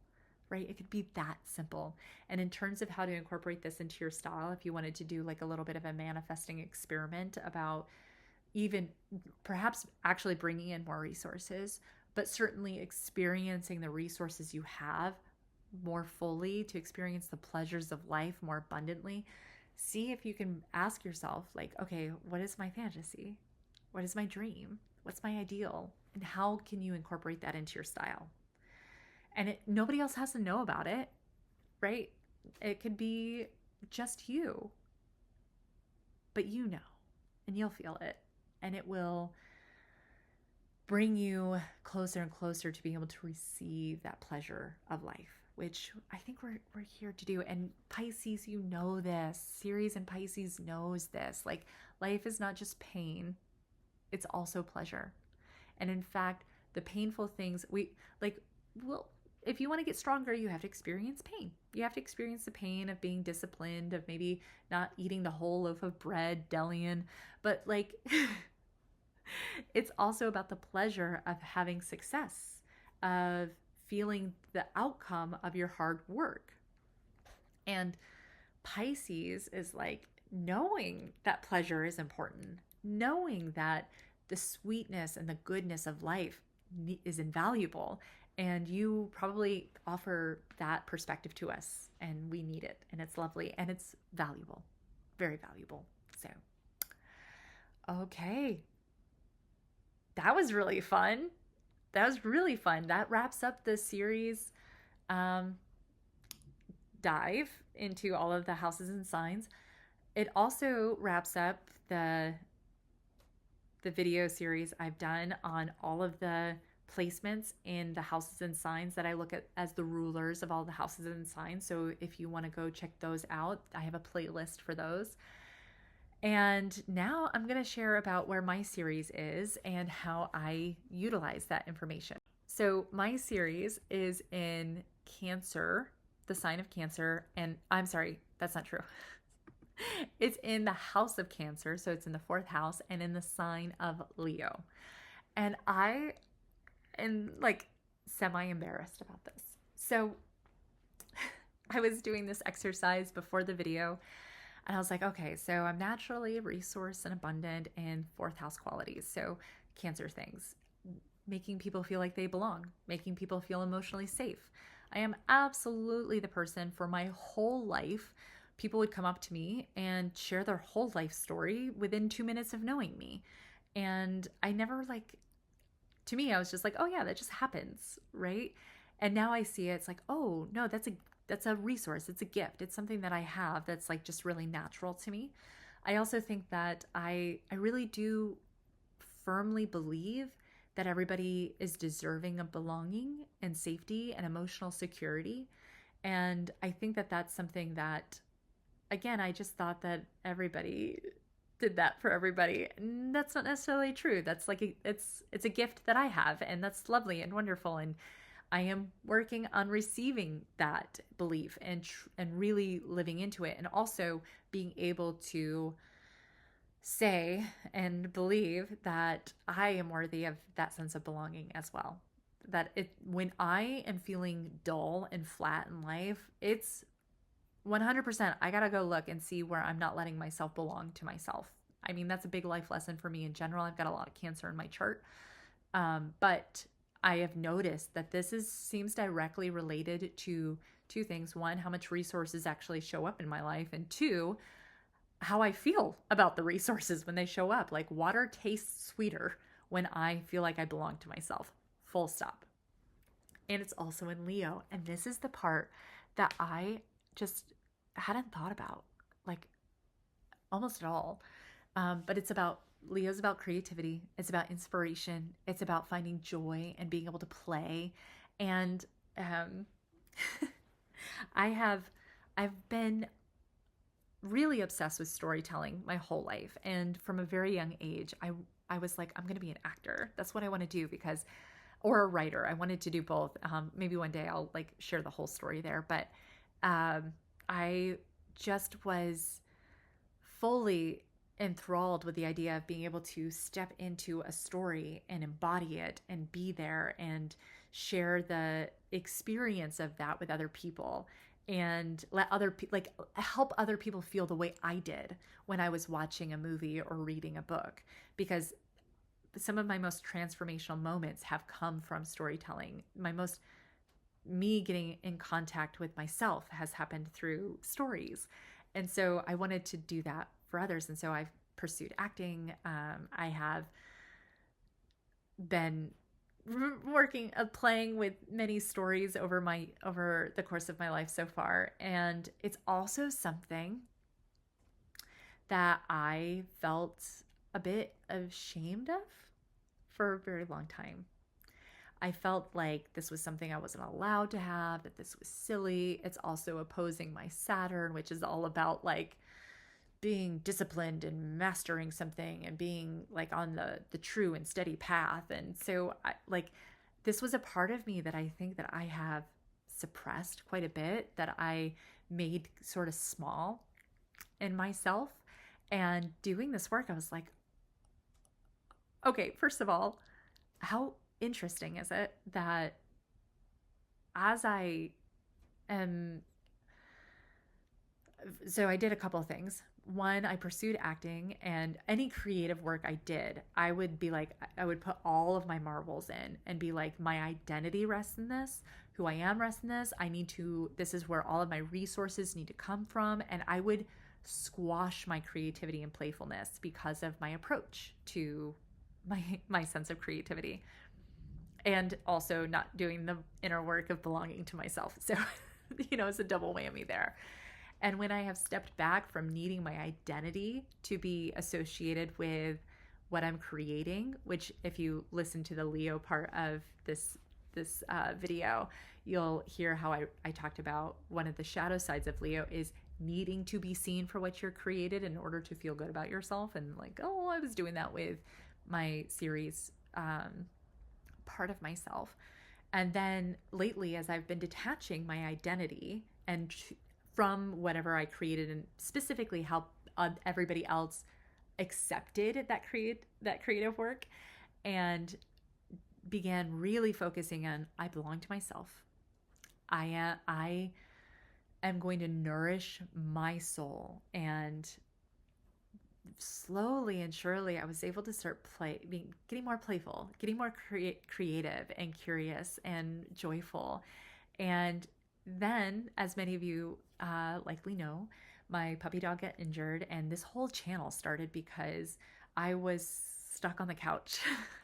right? It could be that simple. And in terms of how to incorporate this into your style, if you wanted to do like a little bit of a manifesting experiment about even perhaps actually bringing in more resources, but certainly experiencing the resources you have more fully, to experience the pleasures of life more abundantly, see if you can ask yourself, like, okay, what is my fantasy? What is my dream? What's my ideal? And how can you incorporate that into your style? And nobody else has to know about it, right? It could be just you, but you know, and you'll feel it, and it will bring you closer and closer to being able to receive that pleasure of life, which I think we're here to do. And Pisces, you know this. Ceres and Pisces knows this. Like, life is not just pain, it's also pleasure. And in fact, the painful things if you want to get stronger, you have to experience pain. You have to experience the pain of being disciplined, of maybe not eating the whole loaf of bread, Delian. But like, it's also about the pleasure of having success, of feeling the outcome of your hard work. And Pisces is like knowing that pleasure is important, knowing that the sweetness and the goodness of life is invaluable. And you probably offer that perspective to us, and we need it, and it's lovely, and it's valuable, very valuable. So, okay. That was really fun. That wraps up the series dive into all of the houses and signs. It also wraps up the video series I've done on all of the placements in the houses and signs that I look at as the rulers of all the houses and signs. So if you want to go check those out, I have a playlist for those. And now I'm going to share about where my Ceres is and how I utilize that information. So my Ceres is in Cancer, the sign of Cancer, and I'm sorry, that's not true. It's in the house of Cancer, so it's in the 4th house and in the sign of Leo. And I am like semi-embarrassed about this. So I was doing this exercise before the video, and I was like, okay, so I'm naturally resource and abundant in 4th house qualities. So Cancer things, making people feel like they belong, making people feel emotionally safe. I am absolutely the person for my whole life. People would come up to me and share their whole life story within 2 minutes of knowing me. And I never to me, I was just like, oh yeah, that just happens, right? And now I see it, it's like, oh no, that's a resource. It's a gift. It's something that I have that's like just really natural to me. I also think that I really do firmly believe that everybody is deserving of belonging and safety and emotional security. And I think that that's something that, again, I just thought that everybody did that for everybody. And that's not necessarily true. That's like it's a gift that I have, and that's lovely and wonderful. And I am working on receiving that belief and really living into it, and also being able to say and believe that I am worthy of that sense of belonging as well. That when I am feeling dull and flat in life, it's 100%. I got to go look and see where I'm not letting myself belong to myself. I mean, that's a big life lesson for me in general. I've got a lot of Cancer in my chart. But I have noticed that seems directly related to two things. One, how much resources actually show up in my life. And two, how I feel about the resources when they show up. Like, water tastes sweeter when I feel like I belong to myself. Full stop. And it's also in Leo. And this is the part that I just hadn't thought about, like, almost at all. But Leo's about creativity. It's about inspiration. It's about finding joy and being able to play. And I've been really obsessed with storytelling my whole life. And from a very young age, I was like, I'm going to be an actor. That's what I want to do, or a writer. I wanted to do both. Maybe one day I'll like share the whole story there. But I just was fully enthralled with the idea of being able to step into a story and embody it and be there and share the experience of that with other people, and let help other people feel the way I did when I was watching a movie or reading a book. Because some of my most transformational moments have come from storytelling. Me getting in contact with myself has happened through stories. And so I wanted to do that for others. And so I've pursued acting. I have been playing with many stories over the course of my life so far. And it's also something that I felt a bit ashamed of for a very long time. I felt like this was something I wasn't allowed to have, that this was silly. It's also opposing my Saturn, which is all about like being disciplined and mastering something and being like on the true and steady path. And so this was a part of me that I think that I have suppressed quite a bit, that I made sort of small in myself. And doing this work, I was like, okay, first of all, how interesting is it that as I am, so I did a couple of things. One, I pursued acting, and any creative work I did, I would put all of my marbles in and be like, my identity rests in this, who I am rests in this. This is where all of my resources need to come from. And I would squash my creativity and playfulness because of my approach to my sense of creativity, and also not doing the inner work of belonging to myself. So, it's a double whammy there. And when I have stepped back from needing my identity to be associated with what I'm creating, which if you listen to the Leo part of this video, you'll hear how I talked about one of the shadow sides of Leo is needing to be seen for what you're created in order to feel good about yourself. And like, oh, I was doing that with my Ceres part of myself. And then lately, as I've been detaching my identity and from whatever I created, and specifically how everybody else accepted that creative work, and began really focusing on, I belong to myself. I am going to nourish my soul. And slowly and surely, I was able to start getting more playful, getting more creative and curious and joyful. And then, as many of you likely know, my puppy dog got injured, and this whole channel started because I was stuck on the couch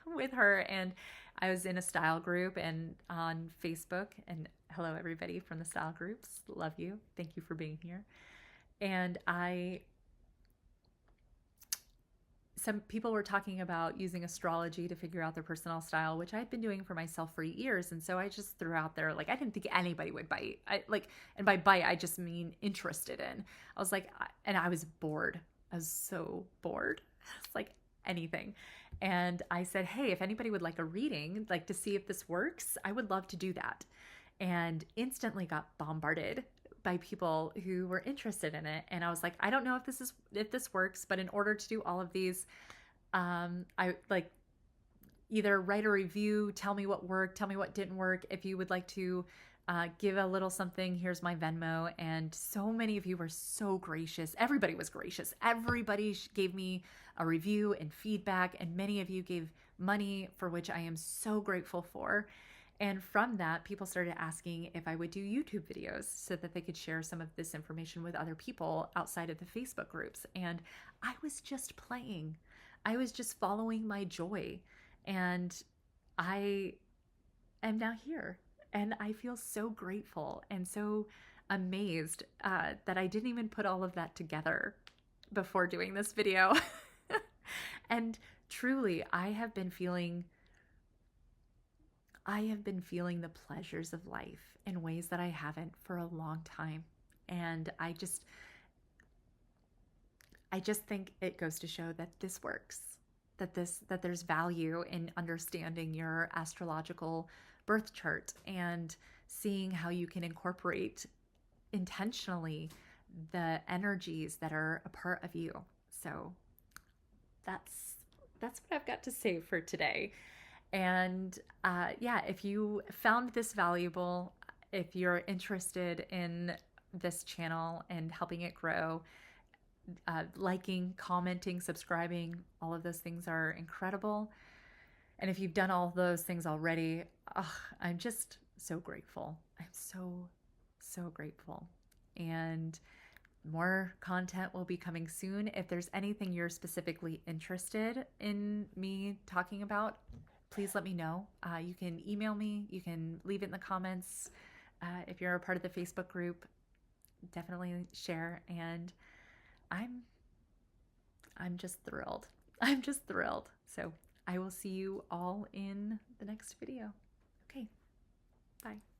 with her, and I was in a style group and on Facebook. And hello, everybody from the style groups. Love you. Thank you for being here. And I some people were talking about using astrology to figure out their personal style, which I'd been doing for myself for years. And so I just threw out there, like, I didn't think anybody would bite. And by bite, I just mean interested in. I was like, and I was bored. I was so bored. It's like anything. And I said, hey, if anybody would like a reading, like to see if this works, I would love to do that. And instantly got bombarded by people who were interested in it. And I was like, I don't know if this works, but in order to do all of these, I like either write a review, tell me what worked, tell me what didn't work. If you would like to give a little something, here's my Venmo. And so many of you were so gracious. Everybody was gracious. Everybody gave me a review and feedback, and many of you gave money, for which I am so grateful for. And from that, people started asking if I would do YouTube videos so that they could share some of this information with other people outside of the Facebook groups. And I was just playing. I was just following my joy. And I am now here. And I feel so grateful and so amazed that I didn't even put all of that together before doing this video. And truly, I have been feeling the pleasures of life in ways that I haven't for a long time. And I just think it goes to show that this works, that there's value in understanding your astrological birth chart and seeing how you can incorporate intentionally the energies that are a part of you. So that's what I've got to say for today. And if you found this valuable, if you're interested in this channel and helping it grow, liking, commenting, subscribing, all of those things are incredible. And if you've done all those things already, I'm just so grateful. I'm so, so grateful. And more content will be coming soon. If there's anything you're specifically interested in me talking about, please let me know. You can email me. You can leave it in the comments. If you're a part of the Facebook group, definitely share. And I'm just thrilled. I'm just thrilled. So I will see you all in the next video. Okay, bye.